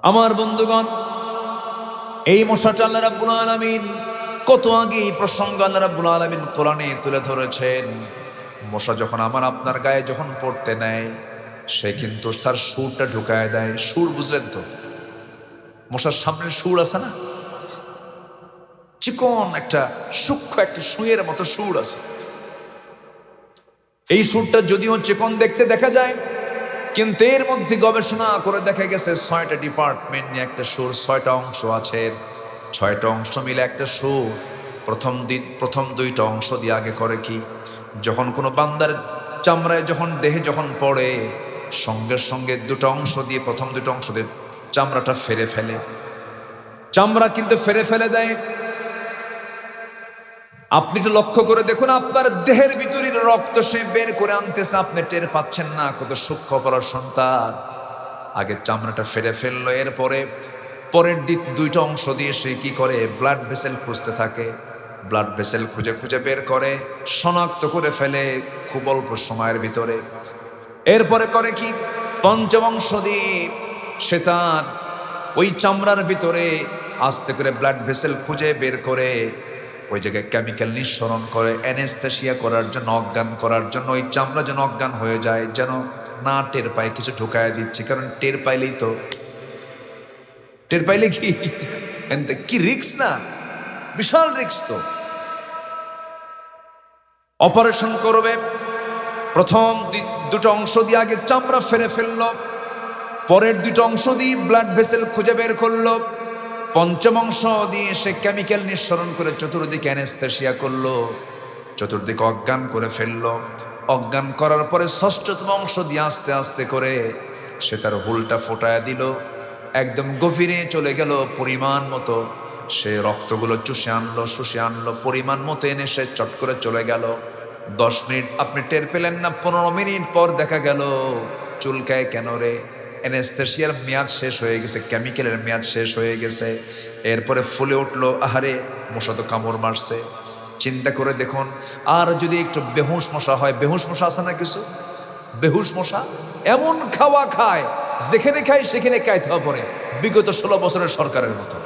আমার বন্ধুগণ, এই মশাটা আল্লাহ রাব্বুল আলামিন কত আগে এই প্রসঙ্গ আল্লাহ রাব্বুল আলামিন কোরআনে তুলে ধরেছেন। মশা যখন আমার আপনার গায়ে যখন পড়তে নেয়, সে কিন্তু তার সুরটা ঢুকায় দেয়। সুর বুঝলেন তো? মশার সামনে সুর আছে না, চিকন একটা সূক্ষ্ম একটা সুইয়ের মতো সুর আছে। এই সুরটা যদিও চিকন দেখতে দেখা যায়, কিন্তু এর মধ্যে গবেষণা করে দেখা গেছে 6টা ডিপার্টমেন্ট নিয়ে একটা সুর, 6টা অংশ আছে। 6টা অংশ মিলে একটা সুর। প্রথম 2টা অংশ দিয়ে আগে করে কি, যখন কোনো বান্দার চামড়ায় যখন দেহে যখন পড়ে, সঙ্গে সঙ্গে 2টা অংশ দিয়ে, প্রথম 2টা অংশ দিয়ে চামড়াটা ফেরে ফেলে। চামড়া কিন্তু ফেরে ফেলে দেয়। আপনি তো লক্ষ্য করে দেখুন, আপনার দেহের ভিতরের রক্ত সে বের করে আনতেছে, আপনি টের পাচ্ছেন না। কত সূক্ষ্ম অপারেশন তার। আগে চামড়াটা ফেরে ফেললো, এরপরে পরের 2টা অংশ দিয়ে সে কি করে, ব্লাড ভেসেল খুঁজতে থাকে। ব্লাড ভেসেল খুঁজে খুঁজে বের করে, শনাক্ত করে ফেলে খুব অল্প সময়ের ভিতরে। এরপরে করে কি, 5ম অংশ দিয়ে সে তার ওই চামড়ার ভিতরে আস্তে করে ব্লাড ভেসেল খুঁজে বের করে ওই জায়গায় কেমিক্যাল নিঃসরণ করে, অ্যানেস্থেসিয়া করার জন্য, অজ্ঞান করার জন্য। ওই চামড়া যেন অজ্ঞান হয়ে যায়, যেন না টের পায়, কিছু ঢুকায় দিচ্ছে। কারণ টের পাইলে কি রিস্ক না, বিশাল রিস্ক। তো অপারেশন করবে, প্রথম 2টা অংশ দিয়ে আগে চামড়া ফেরে ফেললো, পরের 2টা অংশ দিয়ে ব্লাড ভেসেল খুঁজে বের করলো, 5ম অংশ দিয়ে সে কেমিক্যাল নিঃসরণ করে চতুর্দিকে অ্যানেস্থেসিয়া করলো, চতুর্দিকে অজ্ঞান করে ফেললো। অজ্ঞান করার পরে 6ঠম অংশ দিয়ে আস্তে আস্তে করে সে তার হুলটা ফোটায় দিল, একদম গভীরে চলে গেল। পরিমাণ মতো সে রক্তগুলো শুষে আনলো, পরিমাণ মতো এনে সে চট করে চলে গেল। 10 মিনিট আপনি টের পেলেন না, 15 মিনিট পর দেখা গেল চুলকায় কেন রে, অ্যানেস্থেসিয়ার মেয়াদ শেষ হয়ে গেছে, কেমিক্যালের মেয়াদ শেষ হয়ে গেছে। এরপরে ফুলে উঠলো, আহারে মশা তো কামড় মারছে। চিন্তা করে দেখুন, আর যদি একটু বেহুশ মশা হয়, বেহুশ মশা আছে না কিছু, বেহুশ মশা এমন খাওয়া খায়, যেখানে খায় সেখানে কাইতে পড়ে, বিগত 16 বছরের সরকারের মতো।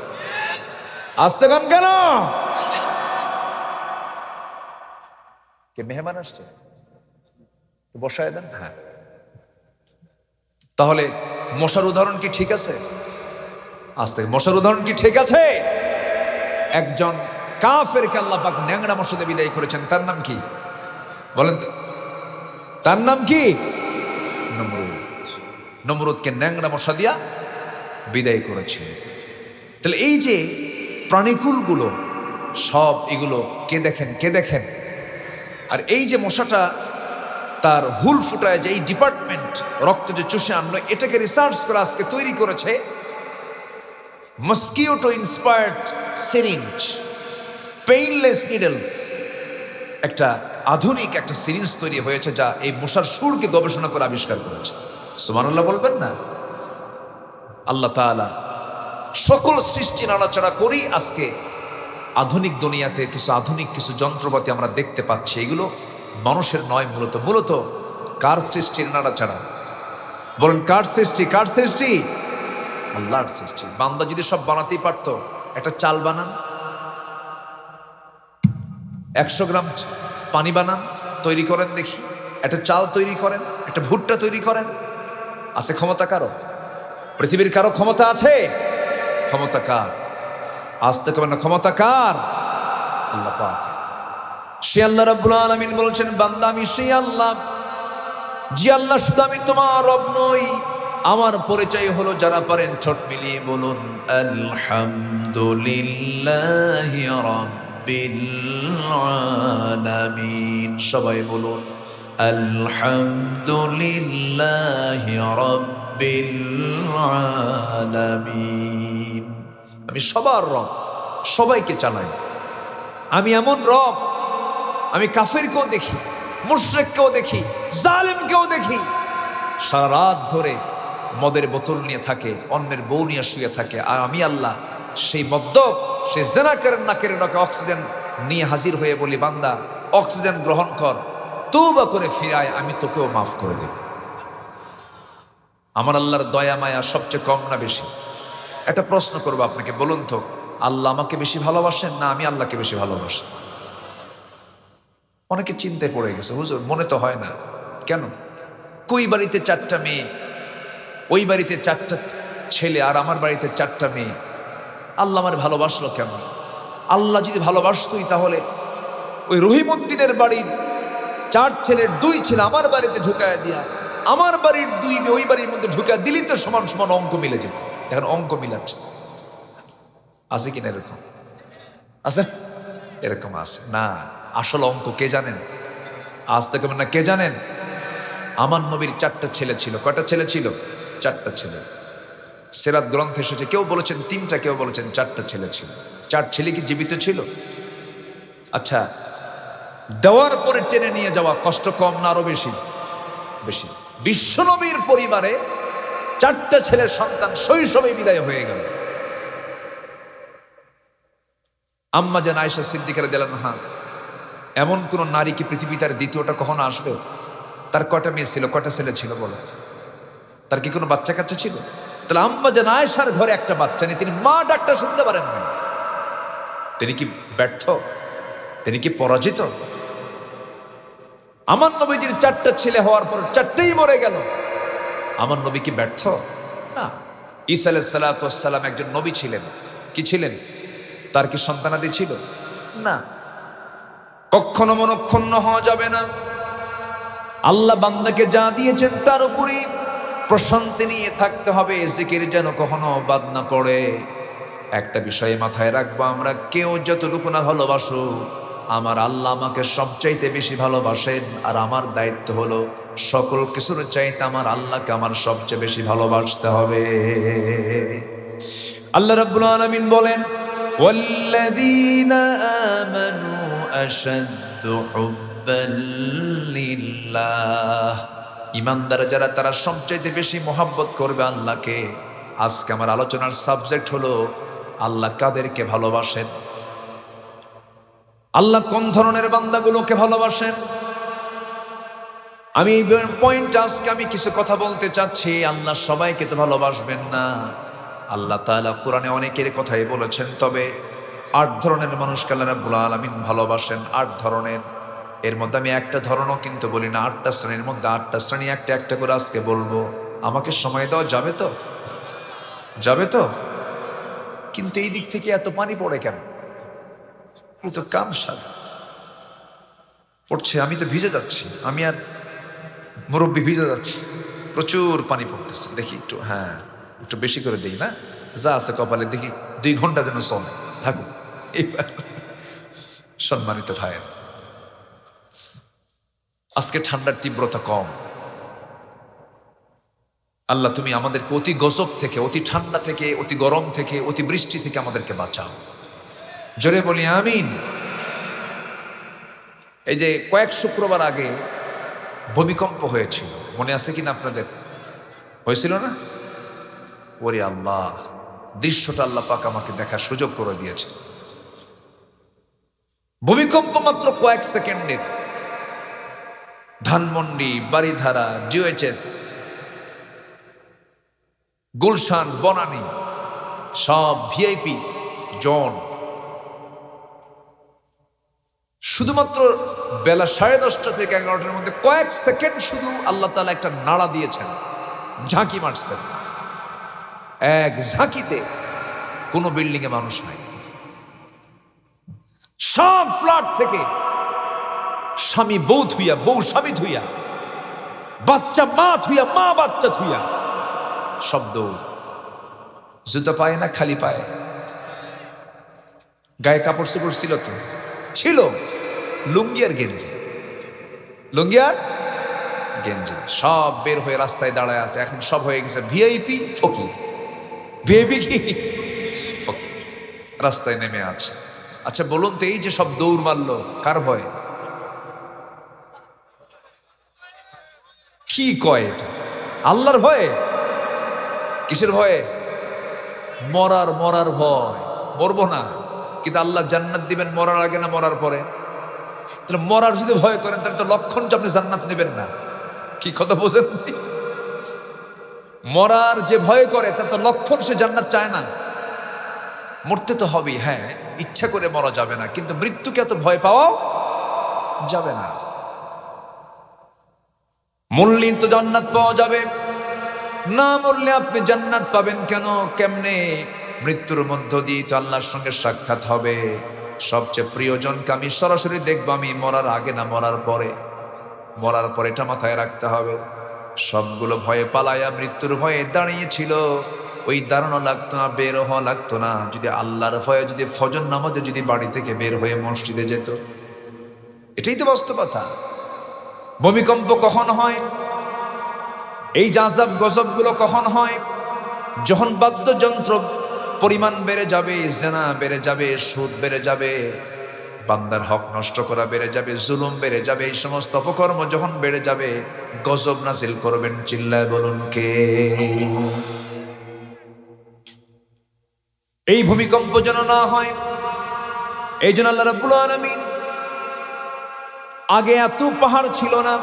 আসতে গান কেন? কে মেহমান আসছে, বসায় দেন। হ্যাঁ, তাহলে মশার উদাহরণ কি ঠিক আছে? আজ থেকে মশার উদাহরণ কি ঠিক আছে? একজন কাফেরকে আল্লাহ পাক ন্যাংরা মশা দিয়ে বিদায় করেছেন। তার নাম কি বলেন তো? তার নাম কি? নমরুদ। নমরুদকে ন্যাংরা মশা দিয়া বিদায় করেছে। তাহলে এই যে প্রাণীকুলগুলো সব, এগুলো কে দেখেন। আর এই যে মশাটা তার হুল ফুটায়, যে এই ডিপার্টমেন্ট রক্ত যে চুষে আনলো, এটাকে রিসার্চ করে আজকে তৈরি করেছে mosquito inspired syringe, painless needles. একটা আধুনিক একটা সিরিঞ্জ তৈরি হয়েছে, যা এই মশার সুরকে গবেষণা করে আবিষ্কার করেছে। সুবহানাল্লাহ বলবেন না? আল্লাহ তাআলা সকল সৃষ্টি নাড়াচাড়া করেই আজকে আধুনিক দুনিয়াতে আধুনিক কিছু যন্ত্রপাতি আমরা দেখতে পাচ্ছি। এগুলো মানুষের নয়, মূলত কার সৃষ্টির নাড়াচাড়া? বলেন কার সৃষ্টি? আল্লাহর সৃষ্টি। বান্দা যদি সব বানাতেই পারতো, একটা চাল বানান, 100 গ্রাম পানি বানান, তৈরি করেন দেখি, একটা চাল তৈরি করেন, একটা ভুট্টা তৈরি করেন। আছে ক্ষমতা কারো? পৃথিবীর কারো ক্ষমতা আছে? ক্ষমতা কার? আসতে কবেন না, ক্ষমতা কার? আল্লাহ পাক। সে আল্লাহ রাব্বুল আলামিন বলেছেন, বান্দা আমি সেই আল্লাহ, যে আল্লাহ শুধু আমি তোমার রব নই, আমার পরিচয় হলো, যারা পারেন ঠোঁট মিলিয়ে বলুন আলহামদুলিল্লাহি রাব্বিল আলামিন। সবাই বলুন আলহামদুলিল্লাহি রাব্বিল আলামিন। আমি সবার রব, সবাইকে চালাই। আমি এমন রব, আমি কাফিরকেও দেখি, মুশরিককেও দেখি, জালেমকেও দেখি, সারা রাত ধরে মদের বোতল নিয়ে থাকে, অন্যের বউ নিয়ে শুয়ে থাকে, আর আমি আল্লাহ সেই মদ্যপ, সেই জেনাকারের নাকের ডকে অক্সিজেন নিয়ে হাজির হয়ে বলি, বান্দা অক্সিজেন গ্রহণ কর, তওবা করে ফিরায়, আমি তোকেও মাফ করে দেব। আমার আল্লাহর দয়া মায়া সবচেয়ে কম না বেশি? একটা প্রশ্ন করবো আপনাকে, বলুন তো, আল্লাহ আমাকে বেশি ভালোবাসেন না আমি আল্লাহকে বেশি ভালোবাসি? অনেকে চিন্তায় পড়ে গেছে, হুজুর মনে তো হয় না। কেন? কই বাড়িতে 4টা মেয়ে, ওই বাড়িতে 4টা ছেলে, আর আমার বাড়িতে 4টা মেয়ে, আল্লাহ আমার ভালোবাসলো কেন? আল্লাহ যদি ভালোবাসতই তাহলে ওই রহিমউদ্দিনের বাড়ির 4 ছেলের 2 ছেলে আমার বাড়িতে ঢুকায় দিয়া, আমার বাড়ির 2 মেয়ে ওই বাড়ির মধ্যে ঢুকায় দিলি তো সমান সমান অঙ্ক মিলে যেত। এখন অঙ্ক মিলাচ্ছে, আছে কিনা এরকম? আছে? এরকম আছে না। আসল অঙ্ক কে জানেন? আজ থেকে না, কে জানেন? আমার নবীর 4টা ছেলে ছিল। কয়টা ছেলে ছিল? 4টা ছেলে। সিরাত গ্রন্থে এসেছে, কেউ বলেছেন 3টা, কেউ বলেছেন 4টা ছেলে ছিল। 4 ছেলে কি জীবিত ছিল? আচ্ছা, দেওয়ার পরে টেনে নিয়ে যাওয়া কষ্ট কম না আরো বেশি? বেশি। বিশ্বনবীর পরিবারে 4টা ছেলের সন্তান শৈশবে বিদায় হয়ে গেল। আম্মা জান আয়েশা সিদ্দিকা রাদিয়াল্লাহু আনহা, এমন কোন নারী কি পৃথিবীতে আর দ্বিতীয়টা কখনো আসবে? তার কয়টা মেয়ে ছিল, কয়টা ছেলে ছিল বলো? তার কি কোনো বাচ্চা কাচ্চা ছিল? তাহলে আম্মা জান আয়েশার ঘরে একটা বাচ্চা নেই, তিনি মা ডাকটা শুনতে পারেন না। তিনি কি ব্যর্থ? তিনি কি পরাজিত? আমার নবীজির 4টা ছেলে হওয়ার পর 4টাই মরে গেল, আমার নবী কি ব্যর্থ? না। ঈসা আলাইহিস সালাতু ওয়াস সালাম একজন নবী ছিলেন। কি ছিলেন? তার কি সন্তানাদি ছিল? না। কখনো মনক্ষুণ্ণ হওয়া যাবে না। আল্লাহ বান্দাকে যা দিয়েছেন তার উপরই প্রশান্তি নিয়ে থাকতে হবে, জিকির যেন কখনো বাদ না পড়ে। একটা বিষয় মাথায় রাখবো, আমরা কেউ যতটুকু না ভালোবাসুক, আমার আল্লাহ আমাকে সবচাইতে বেশি ভালোবাসেন, আর আমার দায়িত্ব হলো সকল কিছুর চাইতে আমার আল্লাহকে আমার সবচেয়ে বেশি ভালোবাসতে হবে। আল্লাহ রাব্বুল আলামিন বলেন, ওয়াল্লাযীনা আমানু আশাদ্দু হুব্বান লিল্লাহ। ঈমানদার যারা, তারা সবচাইতে বেশি মহব্বত করবে আল্লাহকে। আজকে আমার আলোচনার সাবজেক্ট হলো আল্লাহ কাদেরকে ভালোবাসেন, আল্লাহ কোন ধরনের বান্দাগুলোকে ভালোবাসেন। আমি এই পয়েন্ট আজকে আমি কিছু কথা বলতে চাচ্ছি। আল্লাহ সবাইকে তো ভালোবাসবেন না। আল্লাহ তাআলা কোরআনে অনেকের কথাই বলেছেন, তবে 8 ধরনের মানুষকে আল্লাহ রাব্বুল আলামিন ভালোবাসেন। 8 ধরনের, এর মধ্যে আমি একটা ধরনও কিন্তু বলি না। 8টা শ্রেণীর মধ্যে 8টা শ্রেণী একটা একটা করে আজকে বলবো। আমাকে সময় দেওয়া যাবে তো? যাবে তো? কিন্তু এই দিক থেকে এত পানি পড়ে কেন? এই তো কামসার পড়ছে, আমি তো ভিজে যাচ্ছি, আমি আর মুরব্বি ভিজে যাচ্ছি, প্রচুর পানি পড়তেছে। দেখি একটু, হ্যাঁ একটু বেশি করে দিই না, যা আছে কপালে দেখি 2 ঘন্টা যেন চলে থাকুক। এইবার সম্মানিত ভাইয়ের, আজকে ঠান্ডার তীব্রতা কম। আল্লাহ তুমি আমাদেরকে অতি গজব থেকে, অতি ঠান্ডা থেকে, অতি গরম থেকে, অতি বৃষ্টি থেকে আমাদেরকে বাঁচাও। জোরে বলি আমিন। এই যে কয়েক শুক্রবার আগে ভূমিকম্প হয়েছিল, মনে আছে কিনা আপনাদের? হয়েছিল না? ওরে আল্লাহ, দৃশ্যটা আল্লাহ পাক আমাকে দেখার সুযোগ করে দিয়েছে। ভূমিকম্প মাত্র কয়েক সেকেন্ডের। ধানমন্ডি, বারিধারা, জিওএইচএস, গুলশান, বনানী, সব ভিআইপি জোন। শুধুমাত্র বেলা 10:30 থেকে 11টার মধ্যে কয়েক সেকেন্ড শুধু আল্লাহ তাআলা একটা নাড়া দিয়েছেন, ঝাঁকি মারছেন। এক ঝাঁকিতে কোনো বিল্ডিং এ মানুষ নাই। সব ফ্ল্যাট থেকে স্বামী বউ থুইয়া, বউ স্বামী থুইয়া, বাচ্চা মা থুইয়া, মা বাচ্চা থুইয়া সব দৌড়। জুতো পায় না খালি পায়ে, গায়ে কাপড় চোপড় ছিল তো, ছিল লুঙ্গি আর গেঞ্জি, লুঙ্গি আর গেঞ্জি, সব বের হয়ে রাস্তায় দাঁড়ায় আছে। এখন সব হয়ে গেছে ভিআইপি ফকির। ভিআইপি কি ফকির, রাস্তায় নেমে আছে। আচ্ছা বলুন তো, এই যে সব দৌড় মারলো কার ভয়ে? কি কয় এটা? আল্লাহর ভয়ে? কিসের ভয়ে? মরার ভয়। মরবো না, কিন্তু আল্লাহ জান্নাত দিবেন মরার আগে না মরার পরে? তাহলে মরার যদি ভয় করেন তাহলে তো লক্ষণ যে আপনি জান্নাত নেবেন না। কি কথা বোঝেন? মরার যে ভয় করে তার তো লক্ষণ সে জান্নাত চায় না। মরতে তো হবেই, হ্যাঁ, ইচ্ছা করে মরা যাবে না, কিন্তু মৃত্যুকে এত ভয় পাওয়া যাবে না। মরলেই তো জান্নাত পাওয়া যাবে, না মরলে আপনি জান্নাত পাবেন কেন? কেমনে? মৃত্যুর মধ্য দিয়ে তো আল্লাহর সঙ্গে সাক্ষাৎ হবে। সবচেয়ে প্রিয়জনকে আমি সরাসরি দেখবো, আমি মরার আগে না মরার পরে? মরার পরে, এটা মাথায় রাখতে হবে। সবগুলো ভয়ে পালায়া মৃত্যুর ভয়ে দাঁড়িয়েছিল, ওই দাঁড়ানো লাগতো না, বের হওয়া লাগতো না। যদি আল্লাহর ভয়ে, যদি ফজর নামাজে যদি বাড়ি থেকে বের হয়ে মসজিদে যেত, এটাই তো বাস্তবতা। ভূমিকম্প কখন হয়? এই আযাব গজবগুলো কখন হয়? যখন বাদ্যযন্ত্র পরিমাণ বেড়ে যাবে, জেনা বেড়ে যাবে, সুদ বেড়ে যাবে, বান্দার হক নষ্ট করা বেড়ে যাবে, জুলুম বেড়ে যাবে, এই সমস্ত অপকর্ম যখন বেড়ে যাবে, গজব নাজিল করবেন। চিল্লায় বলুন কে? এই ভূমিকম্প যেন না হয়, এই জন্য আল্লাহ রাব্বুল আলামিন, আগে এত পাহাড় ছিল না,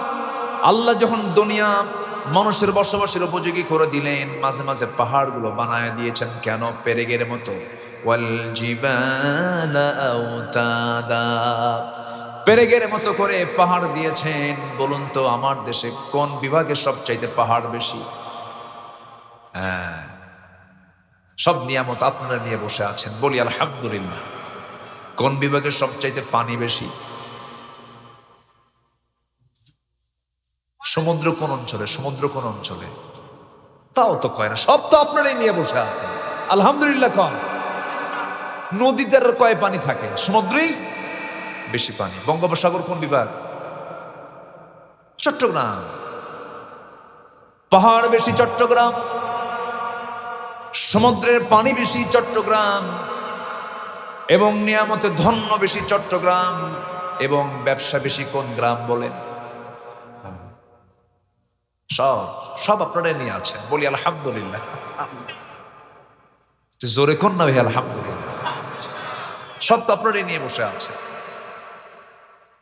আল্লাহ যখন দুনিয়া মানুষের বসবাসের উপযোগী করে দিলেন, মাঝে মাঝে পাহাড়গুলো বানায় দিয়েছেন। কেন? পেরেকের মতো। ওয়াল জিবালা আওতাদা, পেরেকের মতো করে পাহাড় দিয়েছেন। বলুন তো, আমার দেশে কোন বিভাগে সবচাইতে পাহাড় বেশি? হ্যাঁ, সব নিয়ামত আপনারা নিয়ে বসে আছেন, বলি আলহামদুলিল্লাহ। কোন বিভাগে সবচাইতে পানি বেশি? সমুদ্র কোন অঞ্চলে? সমুদ্র কোন অঞ্চলে? তাও তো কয় না, সব তো আপনারাই নিয়ে বসে আছেন, আলহামদুলিল্লাহ। কন নদীতে কয় পানি থাকে? সমুদ্রেই বেশি পানি। বঙ্গোপসাগর কোন বিভাগ? চট্টগ্রাম। পাহাড় বেশি চট্টগ্রাম, সমুদ্রের পানি বেশি চট্টগ্রাম, এবং নিয়ামতে ধন্য বেশি চট্টগ্রাম, এবং ব্যবসা বেশি কোন গ্রাম বলেন? সব সব আপনারা নিয়ে আছেন, বলি আলহামদুলিল্লাহ। জোরে কোন না ভাই আলহামদুলিল্লাহ। সব তো আপনারা নিয়ে বসে আছেন।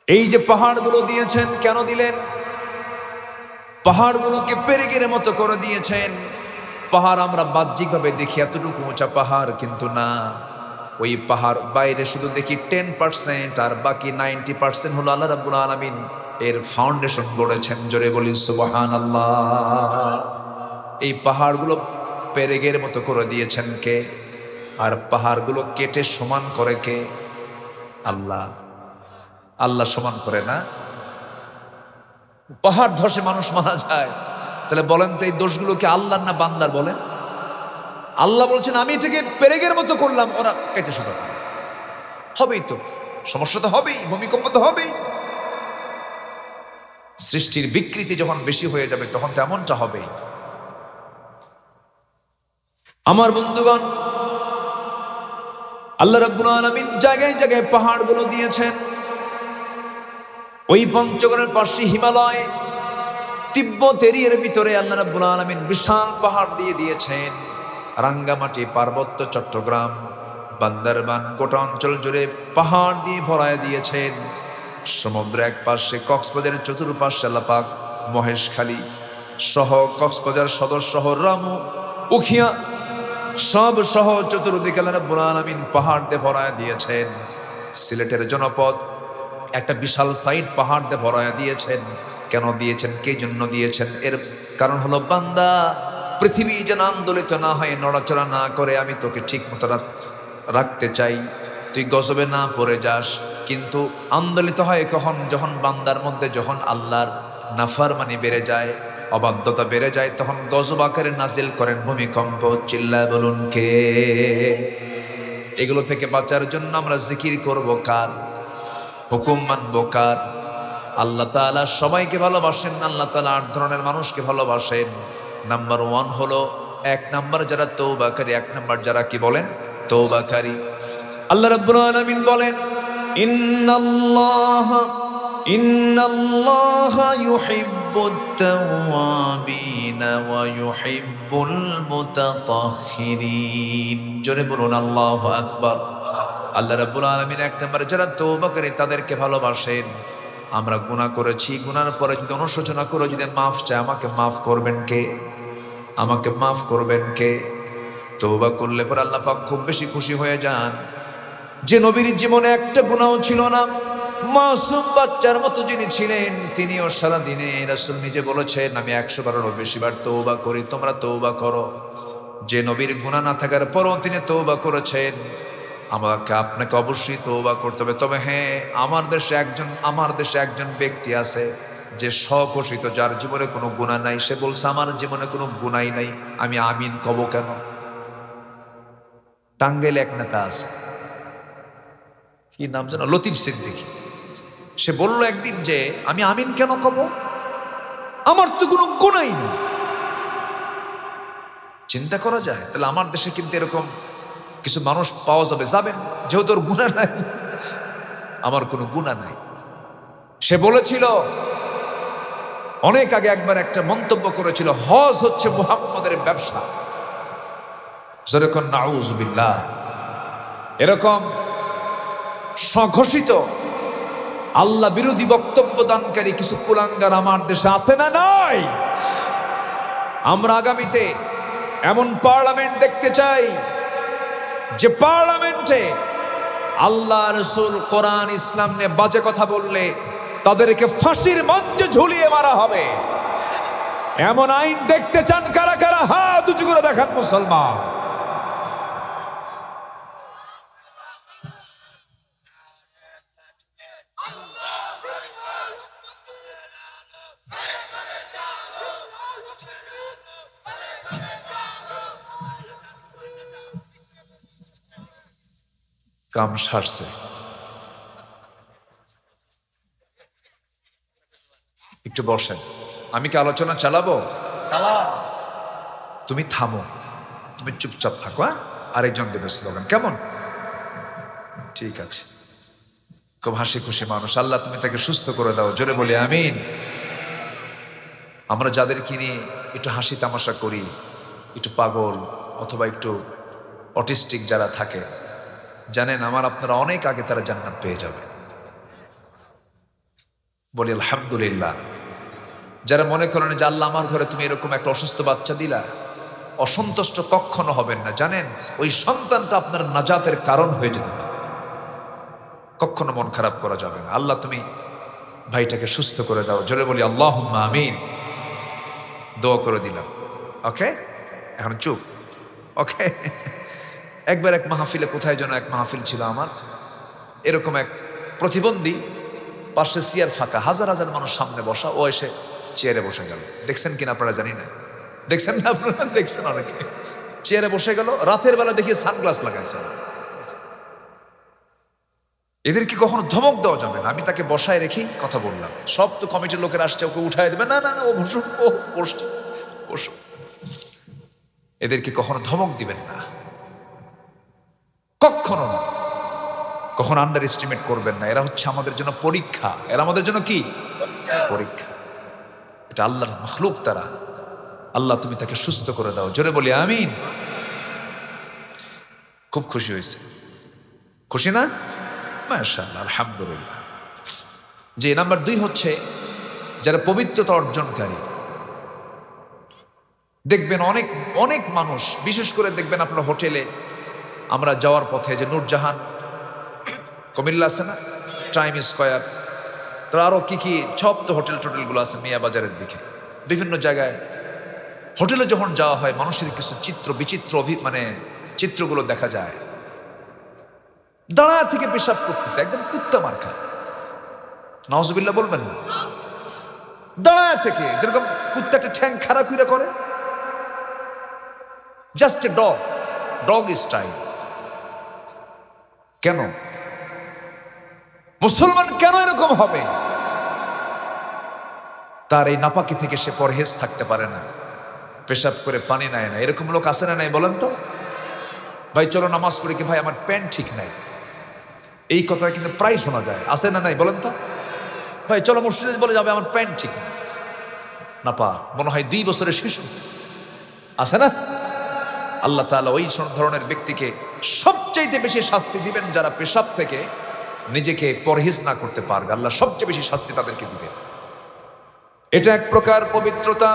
এই যে পাহাড়গুলো দিয়েছেন, কেন দিলেন? পাহাড়গুলোকে পেরেকের মতো করে দিয়েছেন। পাহাড় আমরা বাহ্যিকভাবে দেখি এতটুকু উঁচা পাহাড়, কিন্তু না, ওই পাহাড় বাইরে শুধু দেখি 10%, আর বাকি 90% হলো আল্লাহ রাব্বুল আলামিন এর ফাউন্ডেশন গড়েছেন। জোরে বলি সুবহানাল্লাহ। এই পাহাড়গুলো পেরেকের মতো করে দিয়েছেন কে? আর পাহাড়গুলো কেটে সমান করে কে? আল্লাহ। আল্লাহ সমান করে না? পাহাড় ধসে মানুষ মারা যায়, তাহলে বলেন তো এই দোষগুলো কি আল্লাহর না বান্দার? বলেন। আল্লাহ বলছেন আমি এটাকে পেরেকের মতো করলাম, ওরা কেটে শুধু হবেই তো, সমস্যা তো হবেই, ভূমিকম্প তো হবেই। সৃষ্টির বিকৃতি যখন বেশি হয়ে যাবে তখন তেমনটা হবেই। আমার বন্ধুগণ, আল্লাহ রাব্বুল আলামিন জায়গায় জায়গায় পাহাড়গুলো দিয়েছেন। ওই পঞ্চগড়ের পাশে হিমালয়, তিব্বত এরিয়ার ভিতরে আল্লাহ রাব্বুল আলামিন বিশাল পাহাড় দিয়ে দিয়েছেন। রাঙ্গামাটি, পার্বত্য চট্টগ্রাম, বান্দরবান, গোটা অঞ্চল জুড়ে পাহাড় দিয়ে ভরায় দিয়েছেন। সমুদ্র এক পাশে, কক্সবাজারের চতুর্পাশে আল্লাহ পাক মহেশখালী সহ, কক্সবাজার সদর শহর রামু, উখিয়া সব সহ চতুর্দিকে আল্লাহ রাব্বুল আলামিন পাহাড় দিয়ে ভরায় দিয়েছেন। সিলেটের জনপদ একটা বিশাল সাইড পাহাড় দিয়ে ভরায় দিয়েছেন। কেন দিয়েছেন? কে জন্য দিয়েছেন? এর কারণ হলো, বান্দা পৃথিবী যেন আন্দোলিত না হয়, নড়াচড়া না করে, আমি তোকে ঠিক মতো রাখতে চাই, তুই গজবে না পড়ে যাস। কিন্তু আন্দোলিত হয় কখন? যখন বান্দার মধ্যে যখন আল্লাহর নাফরমানি বেড়ে যায়, অবাধ্যতা বেড়ে যায়, তখন গজব আকারে নাজিল করেন ভূমিকম্প। চিল্লায় বলুন কে? এগুলো থেকে বাঁচার জন্য আমরা জিকির করব কার? হুকুম মানব কার? আল্লাহ তাআলা সবাইকে ভালোবাসেন। আল্লাহ তাআলা 8 ধরনের মানুষকে ভালোবাসেন। নাম্বার 1 হলো, 1 নাম্বার যারা তওবাকারী, 1 নাম্বার যারা কি বলেন? তওবাকারী। আল্লাহ রাব্বুল আলামিন বলেন, ইন্নাল্লাহা ইউহিব্বুত তাওয়াবিনা ওয়া ইউহিব্বুল মুতাতাহহিরিন। জোরে বলুন আল্লাহু আকবার। আল্লাহ রাব্বুল আলামিন 1 নম্বরে যারা তওবা করে তাদেরকে ভালোবাসেন। আমরা গুনাহ করেছি, গুনার পরে যদি অনুশোচনা করে যদি মাফ চাই, আমাকে মাফ করবেন কে? আমাকে মাফ করবেন কে? তওবা করলে পরে আল্লাহ পাক খুব বেশি খুশি হয়ে যান। যে নবীর জীবনে একটা গুনাহও ছিল না, মাসুম বাচ্চার মতো যিনি ছিলেন, তিনিও সারা দিনে, রাসূল নিজে বলেছেন, আমি 100 বারেরও বেশিবার তওবা করি, তোমরা তওবা করো। যে নবীর গুনাহ না থাকার পরও তিনি তওবা করেছেন, আমাকে আপনাকে অবশ্যই তওবা করতে হবে। তবে হ্যাঁ, আমার দেশে একজন ব্যক্তি আছে যে স্বঘোষিত, যার জীবনে কোনো গুনাহ নাই, সে বলছে আমার জীবনে কোনো গুনাহই নাই, আমি আমিন কব কেন? টাঙ্গাইলে এক নেতা আছে, কি নাম জানো, লতিফ সিদ্দিকী। সে বলল একদিন যে আমি আমিন কেন কব, আমার তো কোনো গুনাহই নেই। চিন্তা করা যায়? তাহলে আমার দেশে কিন্তু এরকম কিছু মানুষ পাওয়া যাবে, যাবেন, যেহেতু ওর গুনাহ নাই, আমার কোনো গুনাহ নাই। সে বলেছিল অনেক আগে, একবার একটা মন্তব্য করেছিল, হজ হচ্ছে মুহাম্মদের ব্যবসা। যেরকম নাউজুবিল্লাহ, এরকম স্বঘোষিত আল্লাহ বিরোধী বক্তব্য দানকারী কিছু কুলাঙ্গার আমার দেশে আছে না নাই? আমরা আগামীতে এমন পার্লামেন্ট দেখতে চাই যে পার্লামেন্টে আল্লাহ, রাসূল, কোরআন, ইসলাম নিয়ে বাজে কথা বললে তাদেরকে ফাঁসির মঞ্চে ঝুলিয়ে মারা হবে। এমন আইন দেখতে চান কারা কারা? হাত উঁচু করে দেখান মুসলমান। কাম সারছে, একটু বসেন। আমি কি আলোচনা চালাবো? তুমি থামো, তুমি চুপচাপ থাকো। আরেকজন দেবে স্লোগান, কেমন? ঠিক আছে। খুব হাসি খুশি মানুষ, আল্লাহ তুমি তাকে সুস্থ করে দাও। জোরে বলি আমিন। আমরা যাদেরকে নিয়ে একটু হাসি তামাশা করি, একটু পাগল অথবা একটু অটিস্টিক যারা থাকে, জানেন আমার আপনারা অনেক আগে তারা জান্নাত পেয়ে যাবে। বলি আলহামদুলিল্লাহ। যারা মনে করেন যে আল্লাহ আমার ঘরে তুমি এরকম একটা অসুস্থ বাচ্চা দিলা, অসন্তুষ্ট কখনো হবেন না। জানেন ওই সন্তানটা আপনার নাজাতের কারণ হয়ে যেতে পারে। কখনো মন খারাপ করা যাবে না। আল্লাহ তুমি ভাইটাকে সুস্থ করে দাও। জোরে বলি আল্লাহুম্মা আমিন। দোয়া করে দিলাম। ওকে, এখন চুপ। ওকে। একবার এক মাহফিলে, কোথায় যেন এক মাহফিল ছিল আমার, এরকম এক প্রতিবন্ধী, পাশে চেয়ার ফাঁকা, হাজার হাজার মানুষ সামনে বসা, ও এসে চেয়ারে বসে গেল। দেখছেন কিনা আপনারা জানি না, দেখছেন না আপনারা? দেখছেন অনেকে। চেয়ারে বসে গেল, রাতের বেলা দেখি সানগ্লাস লাগাইছে। এদেরকে কখনো ধমক দেওয়া যাবে না। আমি তাকে বসায় রেখেই কথা বললাম। সব তো কমিটির লোকের আসছে, ওকে উঠায় দেবে না, না না, ও বসুক, ও বসুক। এদেরকে কখনো ধমক দিবেন না, কখনো না। কখনো আন্ডার এস্টিমেট করবেন না। এরা হচ্ছে আমাদের জন্য পরীক্ষা। এরা আমাদের জন্য কি? পরীক্ষা। এটা আল্লাহর মাখলুক তারা। আল্লাহ তুমি তাকে সুস্থ করে দাও। জোরে বলি আমিন। খুব খুশি হয়েছে, খুশি না? মাশাআল্লাহ, আলহামদুলিল্লাহ। যে নাম্বার 2 হচ্ছে যারা পবিত্রতা অর্জনকারী। দেখবেন অনেক অনেক মানুষ, বিশেষ করে দেখবেন আপনার হোটেলে আমরা যাওয়ার পথে, যে নূরজাহান কুমিল্লা আছে না, টাইম স্কয়ার, তো আরো কি কি সব তো হোটেলগুলো আছে মিয়া বাজারের দিকে, বিভিন্ন জায়গায়। হোটেলে যখন যাওয়া হয়, মানুষের কিছু বিচিত্র চিত্রগুলো দেখা যায়। দাঁড়া থেকে পেশাব করতেছে, একদম কুত্তা মার্কা, নাউজুবিল্লাহ বলবেন না। দাঁড়ায় থেকে, যেরকম কুত্তা একটা ঠ্যাং খাড়া করে, জাস্ট এ ডগ স্টাইল। কেন মুসলমান কেন এরকম হবে? তার এই নাপাকি থেকে সে পরহেজ থাকতে পারে না, পেশাব করে পানি নেয় না। এরকম লোক আছে না নাই বলেন তো? ভাই চলো নামাজ পড়ি, কি ভাই আমার প্যান্ট ঠিক নাই, এই কথা কিন্তু প্রায় শোনা যায়। আছে না নাই বলেন তো? ভাই চলো মসজিদে, বলে যাবে আমার প্যান্ট ঠিক নাই, নাপা, মনে হয় 2 বছরের শিশু। আছে না? আল্লাহ তাআলা ওই ধরনের ব্যক্তিকে সবচেয়ে বেশি শাস্তি দিবেন যারা পেশাব থেকে নিজেকে পরহেজ না করতে পারবে। আল্লাহ সবচেয়ে বেশি শাস্তি তাদেরকে দিবে। এটা এক প্রকার পবিত্রতা।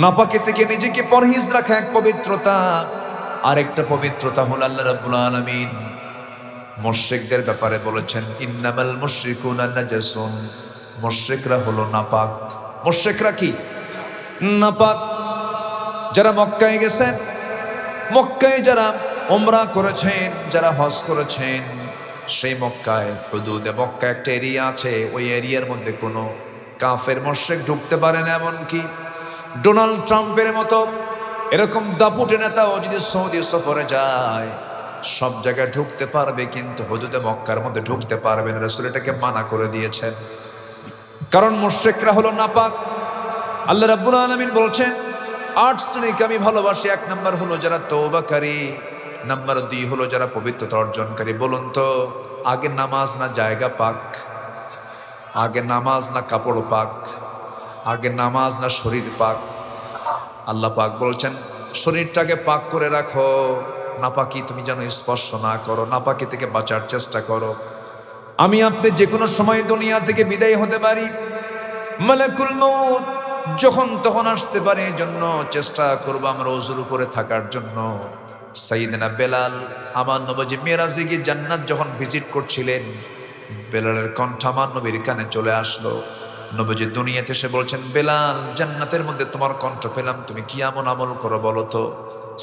নাপাকি থেকে নিজেকে পরহেজ রাখা এক পবিত্রতা। আরেকটা পবিত্রতা হলো আল্লাহ রাব্বুল আলামিন মুশরিকদের ব্যাপারে বলেছেন, ইন্নামাল মুশরিকুনা নাজাসুন, মুশরিকরা হলো নাপাক। মুশরিকরা কি? নাপাক। যারা মক্কায় গেছেন, মক্কায় যারা উমরা করেছেন, যারা হজ করেছেন, সেই মক্কায় হুদুদে মক্কা একটা এরিয়া আছে, ওই এরিয়ার মধ্যে কোনো কাফের মুশরিক ঢুকতে পারে না। এমনকি ডোনাল্ড ট্রাম্পের মতো এরকম দাপুটে নেতাও যদি সৌদি সফরে যায়, সব জায়গায় ঢুকতে পারবে, কিন্তু হুদুদে মক্কার মধ্যে ঢুকতে পারবে না। রাসূল এটাকে মানা করে দিয়েছেন, কারণ মুশরিকরা হলো নাপাক। আল্লাহ রাব্বুল আলামিন বলছেন 8 শ্রেণীকে আমি ভালোবাসি। 1 নাম্বার হলো যারা তওবাকারী, নাম্বার 2 হলো যারা পবিত্রতা অর্জনকারী। বলুন তো, আগে নামাজ না জায়গা পাক, আগে নামাজ না কাপড় পাক, আগে নামাজ না শরীর পাক? আল্লাহ পাক বলছেন শরীরটাকে পাক করে রাখো, নাপাকি তুমি যেন স্পর্শ না করো, নাপাকি থেকে বাঁচার চেষ্টা করো। আমি আপনি যে কোনো সময় দুনিয়া থেকে বিদায় হতে পারি, মালাকুল মউত যখন তখন আসতে পারে, জন্য চেষ্টা করবো আমরা ওযুর উপরে থাকার জন্য। সাইয়েদনা বেলাল, আমার নবীজি মেরাজে গিয়ে জান্নাত যখন ভিজিট করছিলেন, বেলালের কণ্ঠ আমার নবীর কানে চলে আসলো। নবীজি দুনিয়াতে এসে বলছেন, বেলাল জান্নাতের মধ্যে তোমার কণ্ঠ পেলাম, তুমি কি এমন আমল করো বলো তো?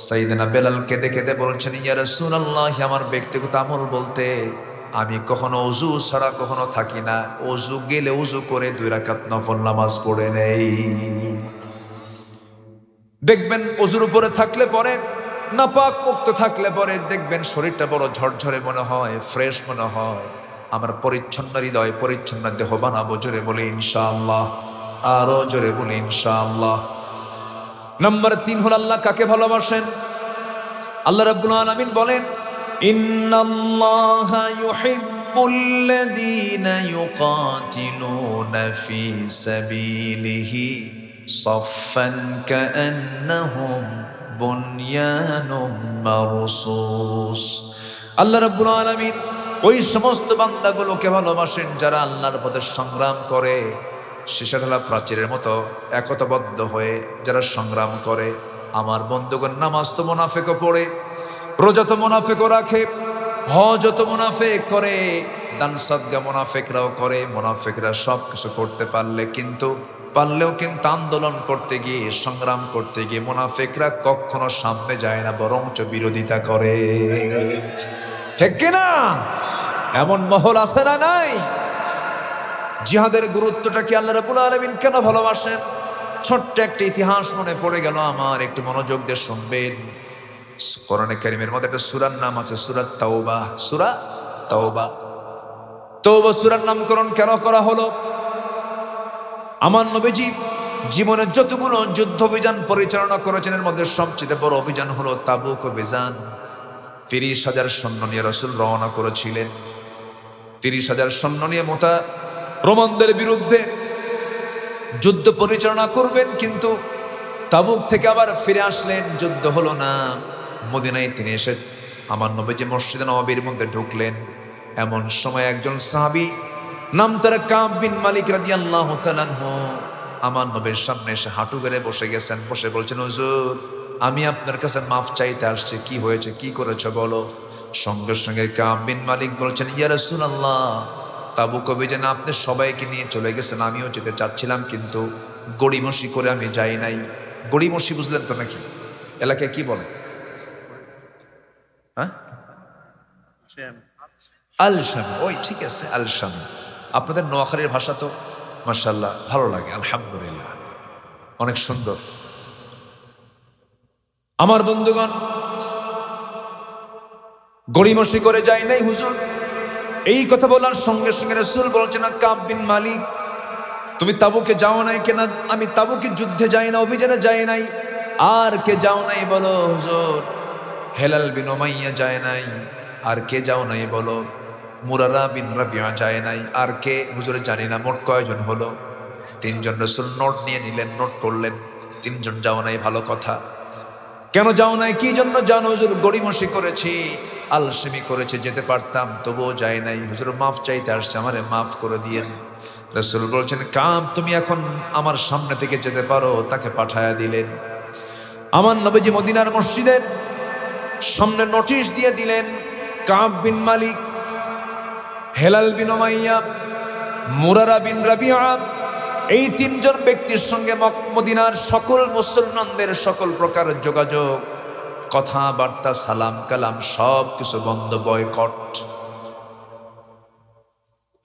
সাইয়েদনা বেলাল কেঁদে কেঁদে বলছেন, ইয়া রাসূলুল্লাহ, আমার ব্যক্তিগত আমল বলতে আমি কখনো ওযু ছাড়া কখনো থাকি না, ওযু গেলে ওযু করে 2 রাকাত নফল নামাজ পড়ে নেই। দেখবেন ওযুর উপরে থাকলে পরে, নাপাক মুক্ত থাকলে পরে দেখবেন শরীরটা বড় ঝরঝরে মনে হয়, ফ্রেশ মনে হয়। আমার পরিচ্ছন্ন হৃদয়, পরিচ্ছন্ন দেহ বানাবো। জোরে বলে ইনশাআল্লাহ, আরো জোরে বলে ইনশাআল্লাহ। নাম্বার 3 হলো আল্লাহ কাকে ভালোবাসেন? আল্লাহ রাব্বুল আলামিন বলেন, ইন্নাল্লাহা ইউহিব্বুল্লাযীনা ইউকাতিলুনা ফী সাবিলিহি সাফফান কাআন্নাহুম বুনয়ানুম মারসুস। আল্লাহ রাব্বুল আলামিন ওই সমস্ত বান্দাগুলোকে ভালোবাসেন যারা আল্লাহর পথে সংগ্রাম করে, শিশাঢালা প্রাচীরের মতো একতাবদ্ধ হয়ে যারা সংগ্রাম করে। আমার বন্ধুগণ, নামাজ তো মুনাফিকও পড়ে, রোজা তো মুনাফিকও রাখে, হজ তো মুনাফিক করে, দান সাদকা মুনাফিকরাও করে। মুনাফিকরা সব কিছু করতে পারলেও কিন্তু আন্দোলন করতে গিয়ে, সংগ্রাম করতে গিয়ে মুনাফিকরা কখনো সামনে যায় না, বরঞ্চ বিরোধিতা করে। ঠিক কিনা? এমন মহল আছে না নাই? জিহাদের গুরুত্বটা কি আল্লাহ রাব্বুল আলামিন কেন ভালোবাসেন? ছোট্ট একটা ইতিহাস মনে পড়ে গেল আমার, একটু মনোযোগ দিয়ে শুনবেন। কোরআনে কারীমের মধ্যে একটা সূরার নাম আছে সূরা তাওবা। সূরা তাওবা। তাওবা সূরার নামকরণ কেন করা হলো? আমার নবীজি জীবনে যতগুলো যুদ্ধ অভিযান পরিচালনা করেছেন, এর মধ্যে সবচেয়ে বড় অভিযান হলো তাবুক অভিযান। 30,000 সৈন্য নিয়ে রাসূল রওনা করেছিলেন। 30,000 সৈন্য নিয়ে রোমানদের বিরুদ্ধে যুদ্ধ পরিচালনা করবেন, কিন্তু তাবুক থেকে আবার ফিরে আসলেন, যুদ্ধ হলো না। মদিনায় তিনি এসে আমার নবীজি মসজিদে নববীর মধ্যে ঢুকলেন। এমন সময় একজন সাহাবী, নাম তার কাব বিন মালিক রাদিয়াল্লাহু তাআলা আনহু, আমার নবীর সামনে এসে হাঁটু গেড়ে বসে গেছেন। বসে বলছেন, হুজুর আমি আপনার কাছে মাফ চাইতে আসছি, কি হয়েছে, কি করেছো বলো? সঙ্গে সঙ্গে কাব বিন মালিক বলছেন, ইয়া রাসূলুল্লাহ, তাবুক অভিযানে আপনি সবাইকে নিয়ে চলে গেছেন, আমিও যেতে চাচ্ছিলাম, কিন্তু গড়িমসি করে আমি যাই নাই। গড়িমসি বুঝলেন তো নাকি? এলাকায় কি বলে? হ্যাঁ, আলসামি। ওই ঠিক আছে, আলসামি। আপনাদের নোয়াখালীর ভাষা তো মাশাআল্লাহ, ভালো লাগে, আলহামদুলিল্লাহ, অনেক সুন্দর। আমার বন্ধুগণ, গড়িমসি করে যায় নাই হুজুর। এই কথা বলার সঙ্গে সঙ্গে রাসূল বলছেন, কাব বিন মালিক, তুমি তাবুকে যাও নাই কেন? আমি তাবুকে যুদ্ধে যাই না, অভিযানে যাই নাই। আর কে যাও নাই বলো? হুজুর, হেলাল বিন উমাইয়া যায় নাই। আর কে যাও নাই বলো? মুরারা বিন রাবিয়া যায় নাই। আর কে? হুজুর জানি না। মোট কয়জন হলো? তিনজন। রাসূল নোট নিয়ে নিলেন, নোট করলেন, তিনজন যাও নাই, ভালো কথা। কেন যাও নাই? কি জন্য জানো? হুজুর গড়িমসি করেছি, আলসেমি করেছে, যেতে পারতাম তবুও যাই নাই। হুজুর মাফ চাইতে আসছে, আমারে মাফ করে দিয়েন। রাসূল বলছেন, কাব তুমি এখন আমার সামনে থেকে যেতে পারো। তাকে পাঠায়া দিলেন। আমার নবীজি মদিনার মসজিদের সামনে নোটিশ দিয়ে দিলেন, কাব বিন মালিক, হেলাল বিন উমাইয়া, মুরারা বিন রাবিয়া, এই তিনজন ব্যক্তির সঙ্গে মদিনার সকল মুসলমানদের সকল প্রকার যোগাযোগ, কথাবার্তা, সালাম কালাম সব কিছু বন্ধ, বয়কট।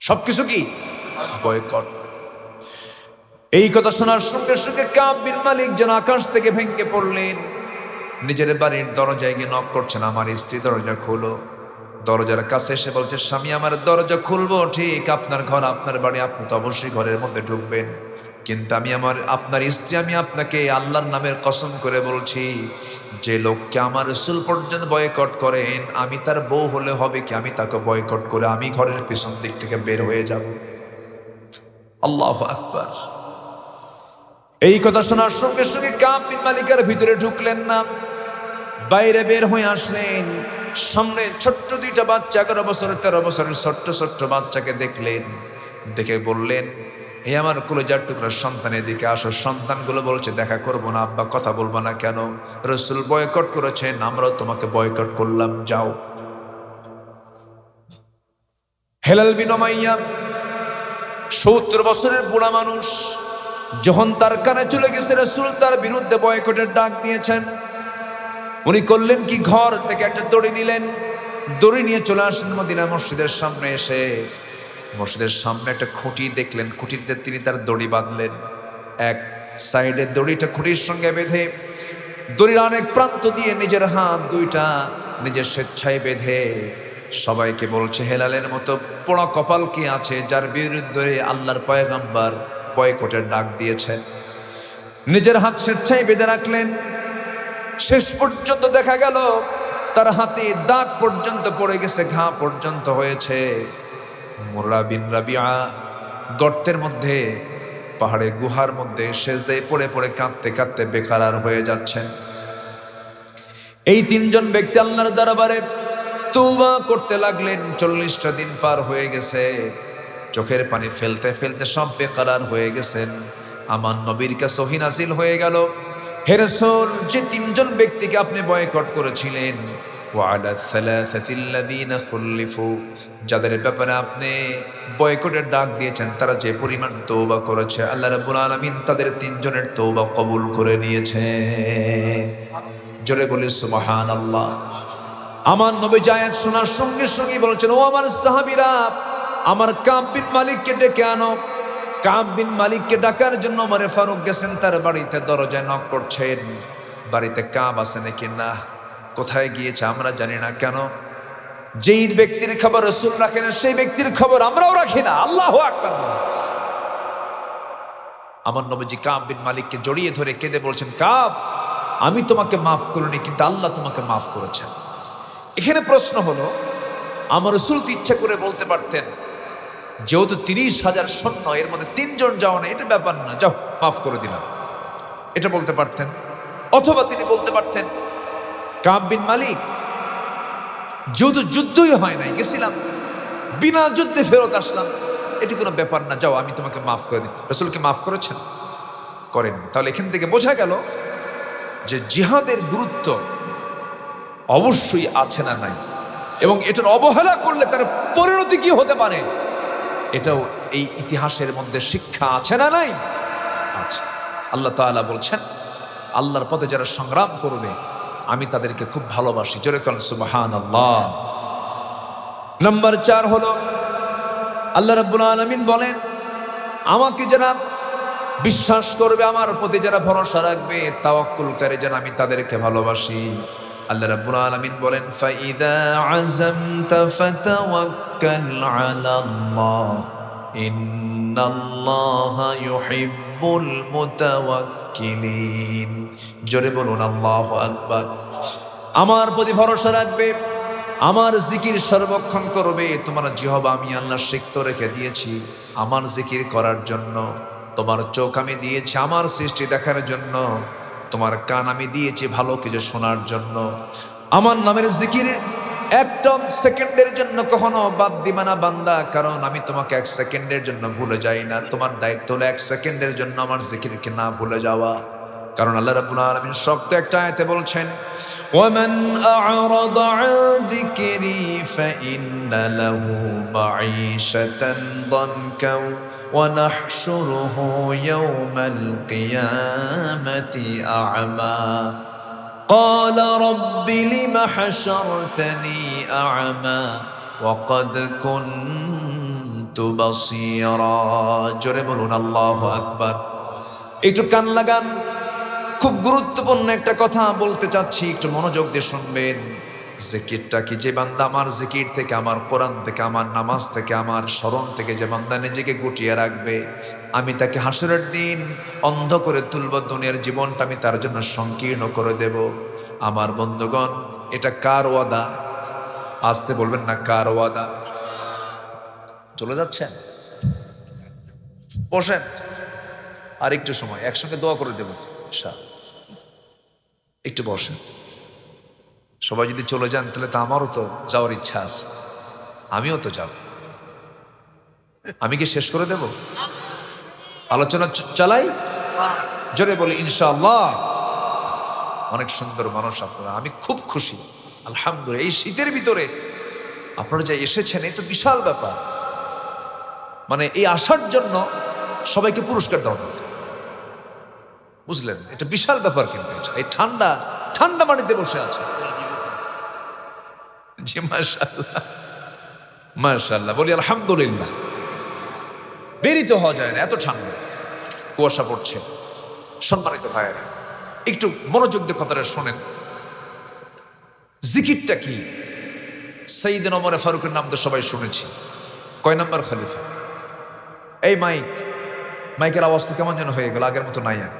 সবকিছু কি বয়কট। এই কথা শোনার সঙ্গে সঙ্গে কাব বিন মালিক যেন আকাশ থেকে ভেঙে পড়লেন। নিজের বাড়ির দরজায় গিয়ে নক করছেন, আমার স্ত্রী দরজা খোলো। দরজার কাছে এসে বলছে, স্বামী আমার দরজা খুলবো ঠিক, আপনার ঘর, আপনার বাড়ি, আপনি তো অবশ্যই ঘরের মধ্যে ঢুকবেন, কিন্তু আমি আপনার স্ত্রী, আমি আপনাকে আল্লাহর নামের কসম করে বলছি, যে লোককে আমার রাসূল পর্যন্ত বয়কট করেন, আমি তার বউ হলে হবে কি আমি তাকে বয়কট করে আমি ঘরের পিছন দিক থেকে বের হয়ে যাব। আল্লাহু আকবার। এই কথা শোনার সঙ্গে সঙ্গে কাব বিন মালিকের ভিতরে ঢুকলেন না, বাইরে বের হয়ে আসলেন। সামনে ছোট্ট দুইটা বাচ্চা, 11 বছর 13 বছরের ছোট্ট ছোট্ট বাচ্চাকে দেখলেন। দেখে বললেন, হে আমার কলিজার টুকরার সন্তানের দিকে আসো। সন্তানগুলো বলছে, দেখা করবো না আব্বা। কথা বলবো না কেন? রাসূল বয়কট করেছেন, আমরাও তোমাকে বয়কট করলাম, যাও। হেলাল বিন উমাইয়া 70 বছরের বুড়া মানুষ, যখন তার কানে চলে গেছে রাসূল তার বিরুদ্ধে বয়কটের ডাক দিয়েছেন, উনি করলেন কি? ঘর থেকে একটা দড়ি নিলেন, দড়ি নিয়ে চলে আসেন মদিনা মসজিদের সামনে। এসে মসজিদের সামনে একটা খুঁটি দেখলেন, খুঁটিতে তিনি তার দড়ি বাঁধলেন। এক সাইডে দড়িটা খুঁটির সঙ্গে বেঁধে, দড়ির অনেক প্রান্ত দিয়ে নিজের হাত দুইটা নিজের স্বেচ্ছায় বেঁধে সবাইকে বলছে, হেলালের মতো পোড়া কপাল কি আছে যার বিরুদ্ধে আল্লাহর পয়গম্বর বয়কটের ডাক দিয়েছেন। নিজের হাত স্বেচ্ছায় বেঁধে রাখলেন। শেষ পর্যন্ত দেখা গেল তার হাতে দাগ পর্যন্ত পড়ে গেছে, ঘা পর্যন্ত হয়েছে। মুরারা বিন রাবিয়া গর্তের মধ্যে, পাহাড়ে গুহার মধ্যে সেজদায় পড়ে পড়ে কাঁদতে কাঁদতে বেকারার হয়ে যাচ্ছেন। এই তিনজন ব্যক্তি আল্লাহর দরবারে তওবা করতে লাগলেন। 40টা দিন পার হয়ে গেছে, চোখের পানি ফেলতে ফেলতে সব বেকারার হয়ে গেছেন। আমার নবীর কাছে ওহী নাযিল হয়ে গেল, হে রাসূল, যে তিনজন ব্যক্তিকে আপনি বয়কট করেছিলেন, ওয়ালা সালাসাতিল্লাযীনা খুল্লিফু, যাদের ব্যাপারে আপনি বয়কটের ডাক দিয়েছেন, তারা যে পরিমাণ তওবা করেছে, আল্লাহ রাব্বুল আলামিন তাদের তিনজনের তওবা কবুল করে নিয়েছে। জোরে বলি সুবহানাল্লাহ। আমার নবী আয়াত শোনার সঙ্গে সঙ্গে বলেছেন, ও আমার সাহাবীরা, আমার কাব বিন মালিককে ডেকে আনো। কাব বিন মালিককে ডাকার জন্য ওমরে ফারুক গেছেন তার বাড়িতে, দরজায় নক করছেন, বাড়িতে কাব আছে নাকি? না। কোথায় গিয়েছে আমরা জানি না। কেন? যেই ব্যক্তির খবর রাসূল রাখেন সেই ব্যক্তির খবর আমরাও রাখি না। আল্লাহু আকবার। আমার নবীজি কাব বিন মালিককে জড়িয়ে ধরে কেঁদে বলছেন, কাব, আমি তোমাকে মাফ করিনি, কিন্তু আল্লাহ তোমাকে মাফ করেছেন। এখানে প্রশ্ন হলো, আমার রাসূল তো ইচ্ছা করে বলতে পারতেন, যেহেতু 30,000 সৈন্য, এর মধ্যে 3 জন যাও না, এটা ব্যাপার না, যাও মাফ করে দিলাম, এটা বলতে পারতেন। অথবা তিনি বলতে পারতেন, কাব বিন মালিক, যেহেতু যুদ্ধই হয় নাই, গেছিলাম বিনা যুদ্ধে ফেরত আসলাম, এটি কোনো ব্যাপার না, যাও আমি তোমাকে মাফ করে দিই। রাসূলকে মাফ করেছেন? করেন। তাহলে এখান থেকে বোঝা গেল যে জিহাদের গুরুত্ব অবশ্যই আছে না নাই, এবং এটার অবহেলা করলে তার পরিণতি কি হতে পারে, এটাও এই ইতিহাসের মধ্যে শিক্ষা আছে না নাই? আছে। আল্লাহ তাআলা বলছেন, আল্লাহর পথে যারা সংগ্রাম করবে আমি তাদেরকে খুব ভালোবাসি। জোরে বলেন সুবহানাল্লাহ। নাম্বার 4 হলো, আল্লাহ রাব্বুল আলামিন বলেন, আমাকে যারা বিশ্বাস করবে, আমার প্রতি যারা ভরসা রাখবে, তাওয়াক্কুলকারী যারা, আমি তাদেরকে ভালোবাসি। আল্লাহ রাব্বুল আলামিন বলেন, ফাইদা আযামতা ফাতাওয়াক্কাল আলাল্লাহ ইন্নাল্লাহা ইউহিব্বুল মুতাওয়াক্কিলিন। জোরে বলুন আল্লাহু আকবার। আমার প্রতি ভরসা রাখবে, আমার জিকির সর্বক্ষণ করবে। তোমার জিহ্বা আমি আল্লাহ সিক্ত রেখে দিয়েছি আমার জিকির করার জন্য। তোমার চোখ আমি দিয়েছি আমার সৃষ্টি দেখার জন্য। তোমার কান আমি দিয়েছি ভালো কিছু শোনার জন্য। আমার নামের জিকির একটা সেকেন্ডের জন্য কখনো বাদ দিবা না বান্দা, কারণ আমি তোমাকে এক সেকেন্ডের জন্য ভুলে যাই না। তোমার দায়িত্ব হলো এক সেকেন্ডের জন্য আমার জিকিরকে না ভুলে যাওয়া। কারণ আল্লাহ রাব্বুল আলামিন শক্ত একটা আয়াতে বলছেন, ওয়ামান আ'রাদা আন যিকরি ফাইন্না লাহু মাঈশাতান দানকা ওয়া নাহশুরুহু ইয়াওমাল কিয়ামাতি আ'মা قال رب لم حشرتني أعمى وقد كنت بصيرا। জোরে বলুন আল্লাহু আকবার। একটু কান লাগান, খুব গুরুত্বপূর্ণ একটা কথা বলতে চাচ্ছি, একটু মনোযোগ দিয়ে শুনবেন। জিকিরটা কি? যে বান্দা আমার জিকির থেকে, আমার কোরআন থেকে, আমার নামাজ থেকে, আমার স্মরণ থেকে যে বান্দা নিজেকে গুটিয়ে রাখবে, আমি তাকে হাসরের দিন অন্ধ করে তুলব। দুনিয়ার জীবনটা আমি তার জন্য সংকীর্ণ করে দেব। আমার বন্ধুগণ, এটা কার ওয়াদা? আসতে বলবেন না, কার ওয়াদা? চলে যাচ্ছেন? বসেন, আর একটু সময় একসঙ্গে দোয়া করে দেব। একটু বসেন। সবাই যদি চলে যান তাহলে তো আমারও তো যাওয়ার ইচ্ছা আছে, আমিও তো যাব। আমি কি শেষ করে দেব? আলোচনা চালাই, জোরে বলি ইনশাআল্লাহ। অনেক সুন্দর মানুষ আপনারা, আমি খুব খুশি আলহামদুলিল্লাহ। এই শীতের ভিতরে আপনারা যে এসেছেন, এই তো বিশাল ব্যাপার। মানে এই আসার জন্য সবাইকে পুরস্কার দেওয়া দরকার, বুঝলেন? এটা বিশাল ব্যাপার। কিন্তু এটা এই ঠান্ডা ঠান্ডা মাটিতে বসে আছে। জি মাশাআল্লাহ, মাশাআল্লাহ বলি আলহামদুলিল্লাহ। বেরিত হওয়া যায় না, এত ঠান্ডা, কুয়াশা পড়ছে। সম্মানিত ভাইয়েরা, একটু মনোযোগ দিয়ে কথাটা শোনেন। জিকিরটা কি? সাইয়েদনা ওমর ফারুকের নাম তো সবাই শুনেছি। কয় নাম্বার খলিফা? এই মাইকের আওয়াজ তো কেমন যেন হয়ে গেল, আগের মতো নাই আর।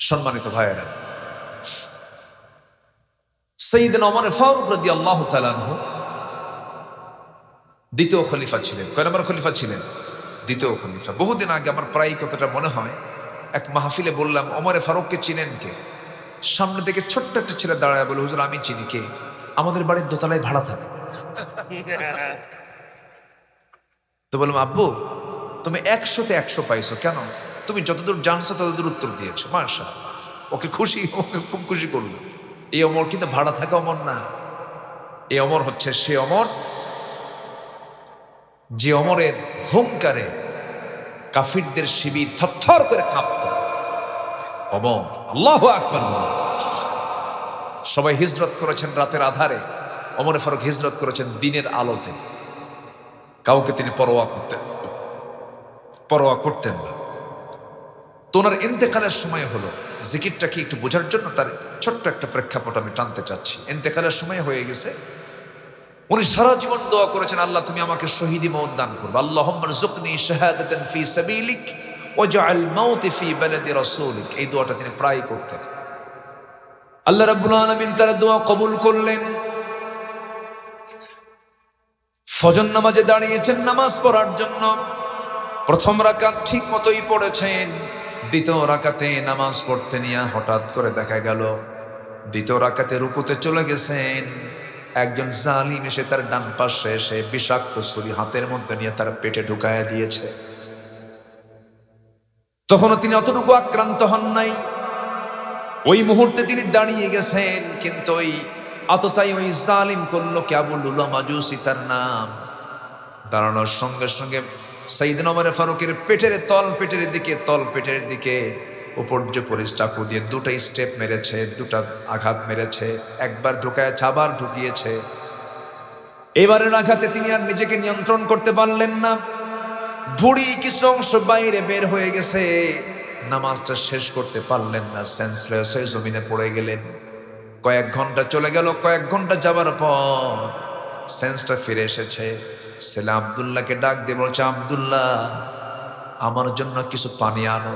সম্মানিত ভাইয়েরা, সাইয়েদনা ওমর ফারুক রাদিয়াল্লাহু তাআলা আনহু দ্বিতীয় খলিফা ছিলেন। কয় নম্বর খলিফা ছিলেন? দ্বিতীয় খলিফা। বহুদিন আগে আমার প্রায় কথাটা মনে হয়, এক মাহফিলে বললাম, ওমর ফারুককে চিনেন কে? সামনে থেকে ছোট্ট একটা ছেলে দাঁড়ায় বলে, হুজুর আমি চিনি। কে? আমাদের বাড়ির দোতলায় ভাড়া থাকে। তো বললাম, আব্বু তুমি 100-তে 100 পাইছো কেন? তুমি যতদূর জানছো ততদূর উত্তর দিয়েছো, মাশাআল্লাহ। ওকে খুব খুশি করলো। এই ওমর কিন্তু ভাড়া থাকা ওমর না। এই ওমর হচ্ছে সে ওমর যে ওমরের হুঙ্কারে কাফিরদের শিবির থরথর করে কাঁপত। ওমর, আল্লাহু আকবার। সবাই হিজরত করেছেন রাতের আধারে, ওমর ফারুক হিজরত করেছেন দিনের আলোতে। কাউকে তিনি পরোয়া করতেন না। তো ওনার ইন্তেকালের সময় হলো। জিকিরটা কি একটু বোঝার জন্য তার ছোট্ট একটা প্রেক্ষাপট আমি টানতে চাচ্ছি। ইন্তেকালের সময় হয়ে গেছে, উনি সারা জীবন দোয়া করেছেন, আল্লাহ তুমি আমাকে শহীদি মওত দান করবে। আল্লাহুম্মা রযুকনি শাহাদাতান ফি সাবিলিক ওয়াজআল মাউতি ফি বালাদি রাসূলিক। এই দোয়াটা তিনি প্রায় করতেন। আল্লাহ রাব্বুল আলামিন তার দোয়া কবুল করলেন। ফজর নামাজে দাঁড়িয়েছেন নামাজ পড়ার জন্য। প্রথম রাকাত ঠিক মতোই পড়েছেন। দ্বিতীয় রাকাতে নামাজ পড়তে নিয়ে হঠাৎ করে দেখা গেল দ্বিতীয় রাকাতে রুকুতে চলে গেছেন। একজন জালিম এসে তার ডান পাশে এসে বিষাক্ত ছুরি হাতের মধ্যে নিয়ে তার পেটে ঢুকায়া দিয়েছে। তখনও তিনি অতটুকু আক্রান্ত হন নাই। ওই মুহূর্তে তিনি দাঁড়িয়ে গেছেন, কিন্তু ওই আততাই ওই জালিম করলো কি, আবু লুলা মাজুসি তার নাম। দাঁড়ানোর সঙ্গে সঙ্গে সাইয়েদনা ওমর ফারুকের পেটের দিকে উপর্যুপরি চাকু দিয়ে 2টা স্টেপ মেরেছে, 2টা আঘাত মেরেছে। একবার ঢুকায় আবার ঢুকিয়েছে। এবারের আঘাতে তিনি আর নিজেকে নিয়ন্ত্রণ করতে পারলেন না। ভুঁড়ি কিছু অংশ বাইরে বের হয়ে গেছে, নামাজটা শেষ করতে পারলেন না, সেন্সলেস হয়ে জমিনে পড়ে গেলেন। কয়েক ঘন্টা চলে গেল, কয়েক ঘন্টা যাবার পর সেন্সটা ফিরে এসেছে। ছেলে আব্দুল্লাহকে ডাক দিয়ে বলছে, আব্দুল্লাহ আমার জন্য কিছু পানি আনো।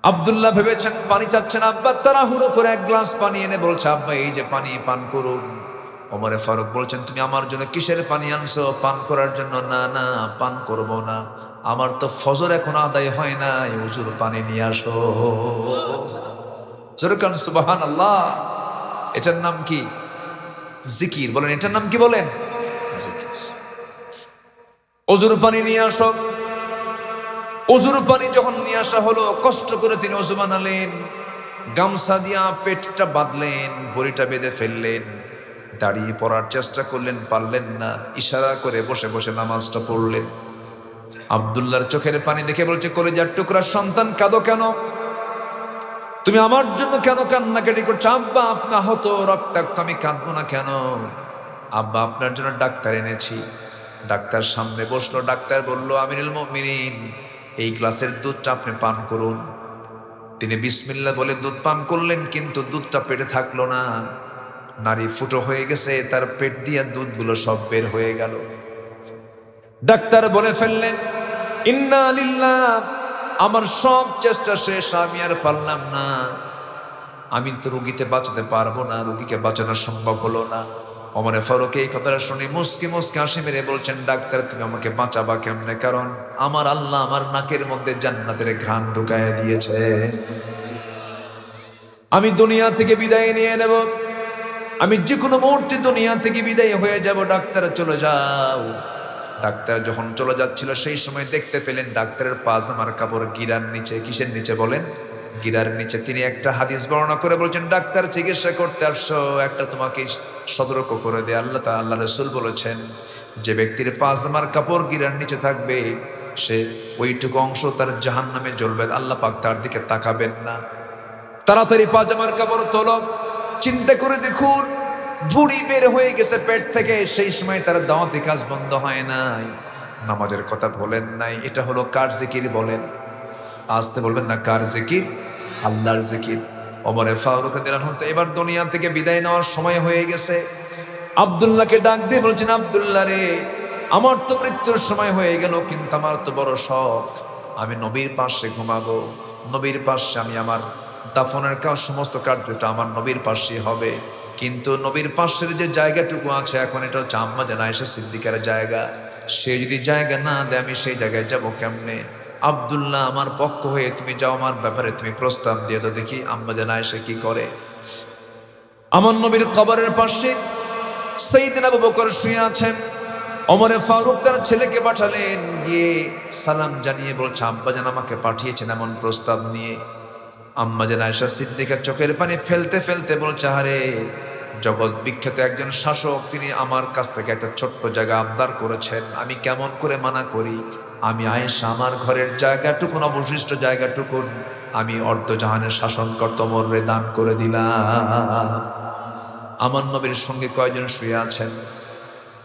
আব্দুল্লাহ ভেবেছেন পানি চাচ্ছেন, আব্বা তাড়াহুড়ো করে এক গ্লাস পানি এনে বলছে, আব্বা এই যে পানি, পান করুন। ওমরে ফারুক বলছেন, তুমি আমার জন্য কিসের পানি আনছো? পান করার জন্য? না না, পান করব না, আমার তো ফজর এখন আদায় হয় নাই, হুজুর পানি নিয়ে আসো। জোরকান সুবহানাল্লাহ। এটার নাম কি? জিকির। বলেন এটার নাম কি? বলেন জিকির। হুজুর পানি নিয়ে আসো। অজুর পানি যখন নিয়ে আসা হলো, কষ্ট করে তিনি অজু বানালেন, গামছা দিয়া পেটটা বাঁধলেন, ভরিটা বেঁধে ফেললেন, দাঁড়িয়ে পড়ার চেষ্টা করলেন, পারলেন না, ইশারা করে বসে বসে নামাজটা পড়লেন। আব্দুল্লাহর চোখের পানি দেখে বলছে, কলিজার টুকরা সন্তান, কাঁদো কেন? তুমি আমার জন্য কেন কান্নাকাটি করছো? আব্বা আপনি আহত, রক্তাক্ত, আমি কাঁদবো না কেন? আব্বা আপনার জন্য ডাক্তার এনেছি। ডাক্তার সামনে বসলো, ডাক্তার বলল, আমিরুল মুমিনিন এই গ্লাসের দুধটা আপনি পান করুন। তিনি বিসমিল্লাহ বলে দুধ পান করলেন, কিন্তু দুধটা পেটে থাকলো না, নারী ফুটো হয়ে গেছে, তার পেট দিয়ে দুধগুলো সব বের হয়ে গেল। ডাক্তার বলে ফেললেন, ইন্না লিল্লাহ, আমার সব চেষ্টা শেষ, আমি আর পারলাম না, আমি তো রুগীতে বাঁচাতে পারবো না, রুগীকে বাঁচানো সম্ভব হলো না। ওমরে ফারুক এই কথাটা শুনে মুসকি মুসকি হাসি মেরে বলছেন, ডাক্তার তুমি আমাকে বাঁচাবা কেমনে? কারণ আমার আল্লাহ আমার নাকের মধ্যে জান্নাতের ঘ্রাণ ঢুকায় দিয়েছে, আমি দুনিয়া থেকে বিদায় নিয়ে নেব, আমি যে কোনো মুহূর্তে দুনিয়া থেকে বিদায় হয়ে যাব। ডাক্তার চলে যাও। ডাক্তার যখন চলে যাচ্ছিল, সেই সময় দেখতে পেলেন ডাক্তারের পাজামার কাপড় গিরার নিচে। কিসের নিচে বলেন? গিরার নিচে। তিনি একটা হাদিস বর্ণনা করে বলছেন, ডাক্তার চিকিৎসা করতে আসছো, একটা তোমাকে সতর্ক করে দেয়, আল্লাহ রাসূল বলেছেন, যে ব্যক্তির পাজামার কাপড় গিরার নিচে থাকবে, সে ওইটুকু অংশ তার জাহান্নামে জ্বলবে, আল্লাহ পাক তার দিকে তাকাবেন না। তাড়াতাড়ি পাজামার কাপড় তোলো। চিন্তা করে দেখুন, ভুঁড়ি বের হয়ে গেছে পেট থেকে, সেই সময় তার দাওয়াতি কাজ বন্ধ হয় নাই, নামাজের কথা বলেন নাই। এটা হলো কার জিকির? বলেন আসতে, বলবেন না কার জিকির? আল্লাহর জিকির। ওমরে ফারুক রাদিয়াল্লাহু আনহু এবার দুনিয়া থেকে বিদায় নেওয়ার সময় হয়ে গেছে। আব্দুল্লাহকে ডাক দিয়ে বলছেন, আব্দুল্লাহ রে, আমার তো মৃত্যুর সময় হয়ে গেল, কিন্তু আমার তো বড় শখ, আমি নবীর পাশে ঘুমাবো, নবীর পাশে আমি আমার দাফনের কাজ, সমস্ত কার্যটা আমার নবীর পাশে হবে। কিন্তু নবীর পাশের যে জায়গাটুকু আছে এখন, এটা হচ্ছে আম্মা জান আয়েশা সিদ্দিকার জায়গা, সে যদি জায়গা না দেয় আমি সেই জায়গায় যাব কেমনে? আব্দুল্লাহ আমার পক্ষ হয়ে তুমি যাও, আমার ব্যাপারে তুমি প্রস্তাব দিয়ে তো দেখি আম্মা জান আয়েশা কি করে। আমার নবীর কবরের পাশে সাইয়েদনা আবু বকর শুয়ে আছেন। ওমরে ফারুক তার ছেলেকে পাঠালেন, গিয়ে সালাম জানিয়ে বলছে, আব্বাজান আমাকে পাঠিয়েছেন এমন প্রস্তাব নিয়ে। আম্মা জান আয়েশা সিদ্দিকা চোখের পানি ফেলতে ফেলতে বলছে, আরে জগৎ বিখ্যাত একজন শাসক, তিনি আমার কাছ থেকে একটা ছোট্ট জায়গা আবদার করেছেন, আমি কেমন করে মানা করি? আমি আয়েশা আমার ঘরের জায়গাটুকুন, অবশিষ্ট জায়গাটুকুন আমি অর্ধজাহানের শাসন কর্তমরে দান করে দিলাম। আমার নবীর সঙ্গে কয়জন শুয়ে আছেন?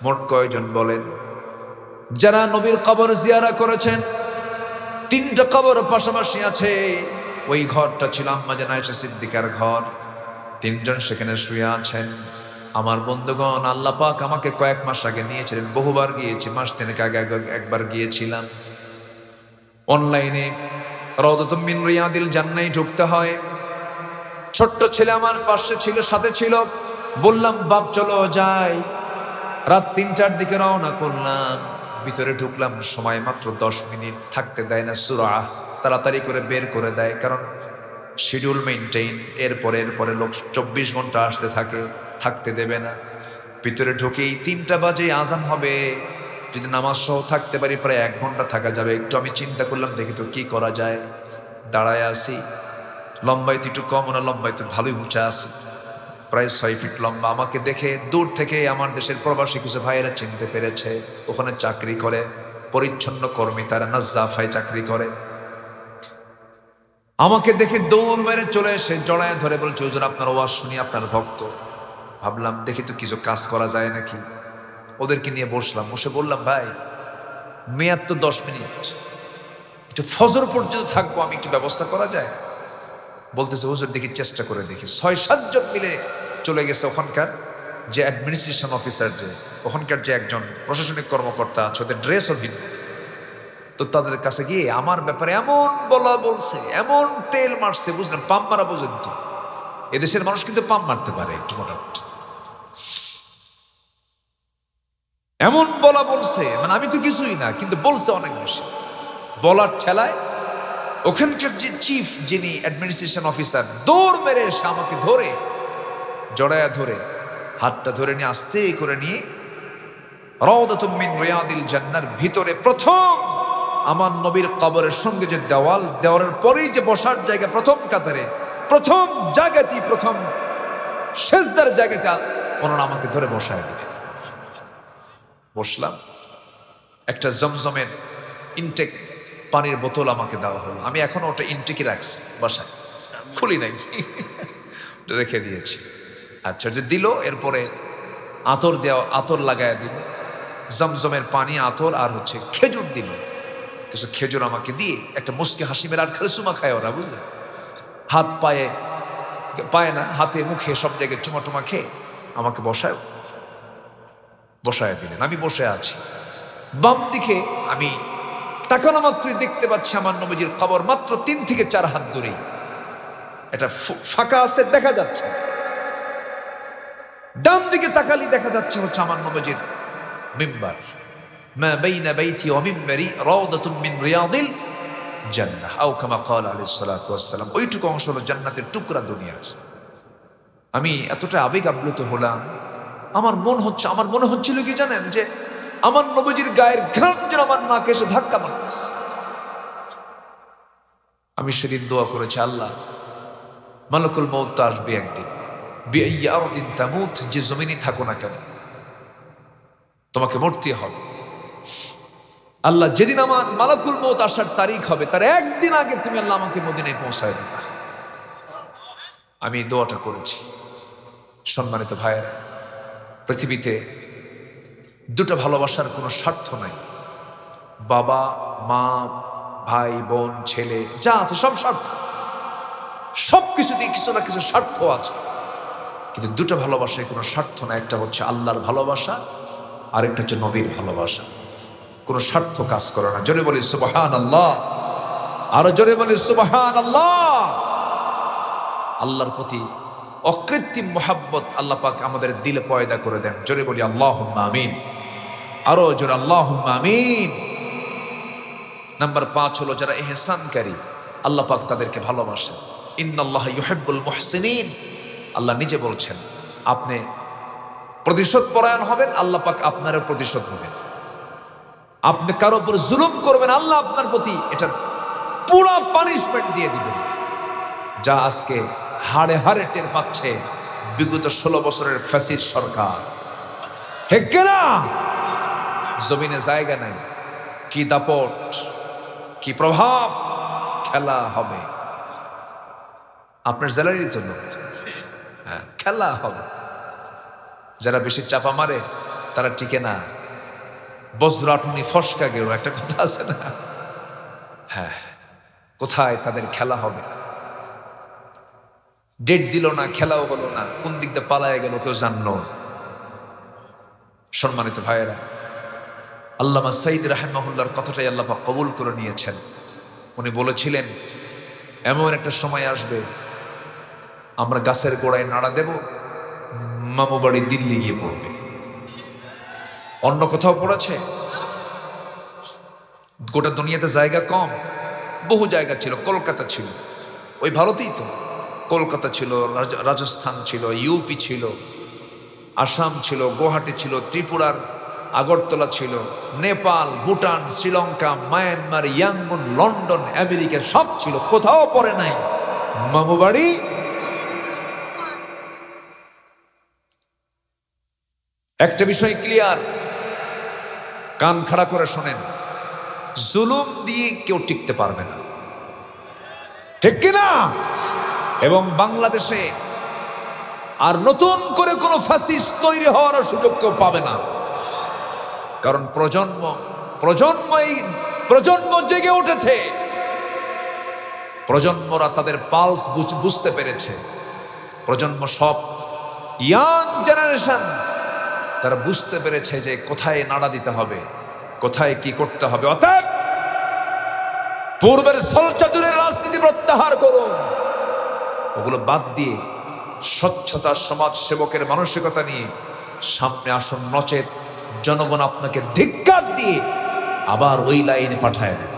মোট কয়জন বলেন? যারা নবীর কবর জিয়ারা করেছেন, 3টা কবর পাশাপাশি আছে, ওই ঘরটা ছিল আম্মা জান আয়েশা সিদ্দিকার ঘর। 3জন সেখানে শুয়ে আছেন। আমার বন্ধুগণ, আল্লাহ পাক আমাকে কয়েক মাস আগে নিয়েছিলেন, বহুবার গিয়েছি, মাস 3 আগে একবার গিয়েছিলাম। অনলাইনে রাউদাতুম মিন রিয়াদিল জান্নাহ ঢুকতে হয়। ছোট্ট ছেলে আমার পাশে ছিল, সাথে ছিল। বললাম, বাপ চলো যাই। রাত 3টার দিকে রওনা করলাম, ভিতরে ঢুকলাম, সময় মাত্র 10 মিনিট, থাকতে দেয় না সূরা, তাড়াতাড়ি করে বের করে দেয়, কারণ শিডিউল মেইনটেইন, এরপরে লোক 24 ঘন্টা আসতে থাকে, থাকতে দেবে না। ভিতরে ঢুকেই 3টা বাজে আজান হবে, যদি নামাজ সহ থাকতে পারি প্রায় 1 ঘন্টা থাকা যাবে। একটু আমি চিন্তা করলাম, দেখি তো কি করা যায়। দাঁড়ায় আসি, লম্বায় তো একটু কম না, লম্বায় তো ভালোই উঁচা আছে, প্রায় 6 ফিট লম্বা। আমাকে দেখে দূর থেকে আমার দেশের প্রবাসী কিছু ভাইয়েরা চিনতে পেরেছে, ওখানে চাকরি করে, পরিচ্ছন্ন কর্মী, তারা নাজ্জাফায় চাকরি করে। আমাকে দেখে দৌড় মেরে চলে এসে জড়ায় ধরে বলছে, হুজুর আপনার ওয়াজ শুনি, আপনার ভক্ত। ভাবলাম দেখি তো কিছু কাজ করা যায় নাকি। ওদেরকে নিয়ে বসলাম, বসে বললাম, ভাই মেয়াদ তো 10 মিনিট, একটু ফজর পর্যন্ত থাকবো, আমি একটু ব্যবস্থা করা যায়? বলতেছে হুজুর দেখি চেষ্টা করে দেখি। 6-7 জন মিলে চলে গেছে ওখানকার যে অ্যাডমিনিস্ট্রেশন অফিসার, যে ওখানকার যে একজন প্রশাসনিক কর্মকর্তা আছে, ওদের ড্রেসও ভিন্ন। তো তাদের কাছে গিয়ে আমার ব্যাপারে এমন বলছে, এমন তেল মারছে, বুঝলেন, পাম্প মারা পর্যন্ত। এদেশের মানুষ কিন্তু পাম্প মারতে পারে একটু মোটামুটি, এমন বলছে, মানে আমি তো কিছুই না, কিন্তু বলছে অনেক বেশি। বলার ঠেলায় ওখানকার যে চিফ, যিনি অ্যাডমিনিস্ট্রেশন অফিসার, দৌড় মেরে এসে আমাকে ধরে, জড়ায়া ধরে, হাতটা ধরে নিয়ে আস্তে করে নিয়ে রাউদাতুম মিন রিয়াদিল জান্নার ভিতরে প্রথম আমার নবীর কবরের সঙ্গে যে দেওয়ালের পরেই যে বসার জায়গা, প্রথম কাতারে, প্রথম জায়গাতেই, প্রথম সেজদার জায়গাতে ওনারা আমাকে ধরে বসায় দিলেন। বসলাম। একটা জমজমের ইনটেক পানির বোতল আমাকে দেওয়া হলো। আমি এখনো ওটা ইনটেকে রাখছি বাসায়, খুলি নাই, রেখে দিয়েছি। আচ্ছা, যে দিল, এরপরে আতর লাগায় দিল, জমজমের পানি, আতর, আর হচ্ছে খেজুর দিল। কিছু খেজুর আমাকে দিয়ে একটা মুস্কি হাসি মেরে, আর খেলে চুমা খায় ওরা, বুঝলেন, হাত পায়ে না, হাতে মুখে সব জায়গায় চুমা খেয়ে আমাকে বসায় দিলেন। আমি বসে আছি। বাম দিকে আমি তাকানো মাত্রই দেখতে পাচ্ছি আমার নবীজির কবর মাত্র 3 থেকে 4 হাত দূরে, এটা ফাঁকা আছে, দেখা যাচ্ছে। ডান দিকে তাকালি দেখা যাচ্ছে হচ্ছে আমার নবীজির মিম্বার। মা বাইনা বাইতি ওয়া মিম্বারি রাউদাতুম মিন রিয়াদিল জান্নাহ, আও কামা ক্বাল আলাইহিস সালাতু ওয়াস সালাম। ওইটুকু অংশ হলো জান্নাতের টুকরা দুনিয়ার। আমি এতটা আবেগ আপ্লুত হলাম, আমার মনে হচ্ছিল কি জানেন, যে আমার নবীজির গায়ের ঘাম যেন আমার নাকে এসে ধাক্কা মারতেছে। আমি সেদিন দোয়া করেছি, আল্লাহ, মালাকুল মউত আসবে একদিন, বিআইয়ি আরদিন তামুত, যে জমিনে থাকো না কেন তোমাকে মরতে হবে। আল্লাহ, যেদিন আমার মালাকুল মউত আসার তারিখ হবে, তার একদিন আগে তুমি আল্লাহ আমাকে মদিনায় পৌঁছায় দিবা। আমি এই দোয়াটা করেছি। সম্মানিত ভাইয়েরা, পৃথিবীতে দুটো ভালোবাসার কোনো স্বার্থ নাই। বাবা মা, ভাই বোন, ছেলে, যা আছে সব স্বার্থ, সবকিছুতেই কিছু না কিছু স্বার্থ আছে, কিন্তু দুটো ভালোবাসায় কোনো স্বার্থ না। একটা হচ্ছে আল্লাহর ভালোবাসা, আর একটা হচ্ছে নবীর ভালোবাসা। কোনো স্বার্থ কাজ করে না। জোরে বলি সুবহানাল্লাহ, আরো জোরে বলি সুবহানাল্লাহ। আল্লাহর প্রতি অকৃত্রিম মোহাব্বত আল্লাহ পাক আমাদের দিলে পয়দা করে দেন। জোরে বলি আল্লাহুম্মা আমিন, আরো জোরে আল্লাহুম্মা আমিন। নাম্বার 5 হলো যারা ইহসানকারী, আল্লাহ পাক তাদেরকে ভালোবাসেন। ইন্নাল্লাহা ইউহিব্বুল মুহসিনিন, আল্লাহ নিজে বলছেন, আপনি প্রতিশোধ পরায়ণ হবেন, আল্লাহ পাক আপনারও প্রতিশোধ নেবেন। আপনি কারো উপর জুলুম করবেন, আল্লাহ আপনার প্রতি এটা পুরো পানিশমেন্ট দিয়ে দিবেন। যা আজকে হাড়ে হাড়ে টের পাচ্ছে বিগত 16 বছরের ফ্যাসিস্ট সরকার। ঠিক না? জমিনে জায়গা নাই। কি দাপট, কি প্রভাব, খেলা হবে আপনার জ্যালারির জন্য। হ্যাঁ, খেলা হবে। যারা বেশি চাপা মারে তারা টিকে না। বজ্রাটুনি ফসকা গেল, একটা কথা আছে না? হ্যাঁ, কোথায় তাদের খেলা হবে। ডেট দিল না, খেলাও হলো না, কোন দিক দিয়ে পালায় গেল কেউ জানলো। সম্মানিত ভাইয়েরা, আল্লামা সাইদ রাহিমাহুল্লাহর কথাটাই আল্লাহ পাক কবুল করে নিয়েছেন। উনি বলেছিলেন, এমন একটা সময় আসবে আমরা গাছের গোড়ায় নাড়া দেব, মামু বাড়ি দিল্লি গিয়ে পড়বে। অন্য কোথাও পড়েছে? গোটা দুনিয়াতে জায়গা কম, বহু জায়গা ছিল। কলকাতা ছিল, ওই ভারতেই তো। কলকাতা ছিল, রাজস্থান ছিল, ইউপি ছিল, আসাম ছিল, গুয়াহাটি ছিল, ত্রিপুরার আগরতলা ছিল, Nepal, Bhutan, Sri Lanka, Myanmar, Yangon, London, America, সব ছিল। কোথাও পড়ে নাই মামু বাড়ি। একটা বিষয় ক্লিয়ার, কান খাড়া করে শোনেন, জুলুম দিয়ে কেউ টিকতে পারবে না, ঠিক কিনা? এবং বাংলাদেশে আর নতুন করে কোনো ফ্যাসিস্ট তৈরি হওয়ার সুযোগ কেউ পাবে না। কারণ প্রজন্ম প্রজন্ম জেগে উঠেছে, প্রজন্মরা তাদের পালস বুঝতে পেরেছে। প্রজন্ম সব ইয়াং জেনারেশন তারা বুঝতে পেরেছে যে কোথায় নাড়া দিতে হবে, কোথায় কি করতে হবে। অতএব পূর্বের ছলচাতুরের রাজনীতি প্রত্যাহার করুন, ওগুলো বাদ দিয়ে স্বচ্ছতা সমাজ সেবকের মানসিকতা নিয়ে সামনে আসুন, নচেত জনগণ আপনাকে ধিক্কার দিয়ে আবার ওই লাইনে পাঠায় দেবে।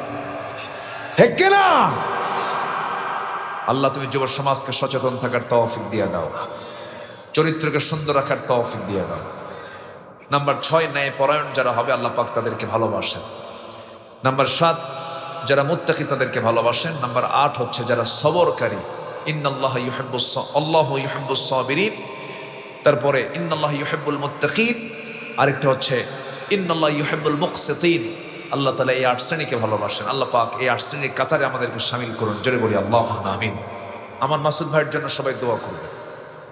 ঠিক কিনা? আল্লাহ তুমি যুব সমাজকে সচেতন থাকার তৌফিক দিয়ে দাও, চরিত্রকে সুন্দর রাখার তৌফিক দিয়ে দাও। নাম্বার 6, ন্যায় পরায়ণ যারা হবে আল্লাহ পাক তাদেরকে ভালোবাসেন। নাম্বার 7, যারা মুত্তাকি তাদেরকে ভালোবাসেন। নাম্বার 8 হচ্ছে যারা সবরকারী, ইন্নাল্লাহা ইউহিব্বুস সাবিরিন। তারপরে ইন্নাল্লাহা ইউহিব্বুল মুত্তাকিন। আরেকটা হচ্ছে ইন্নাল্লাহা ইউহিব্বুল মুকসিতিন। আল্লাহ তাআলা এই 8 শ্রেণীকে ভালোবাসেন। আল্লাহ পাক এই 8 শ্রেণীর কাতারে আমাদেরকে শামিল করুন। জোরে বলি আল্লাহুম্মা আমিন। আমার মাসুদ ভাইয়ের জন্য সবাই দোয়া করবেন।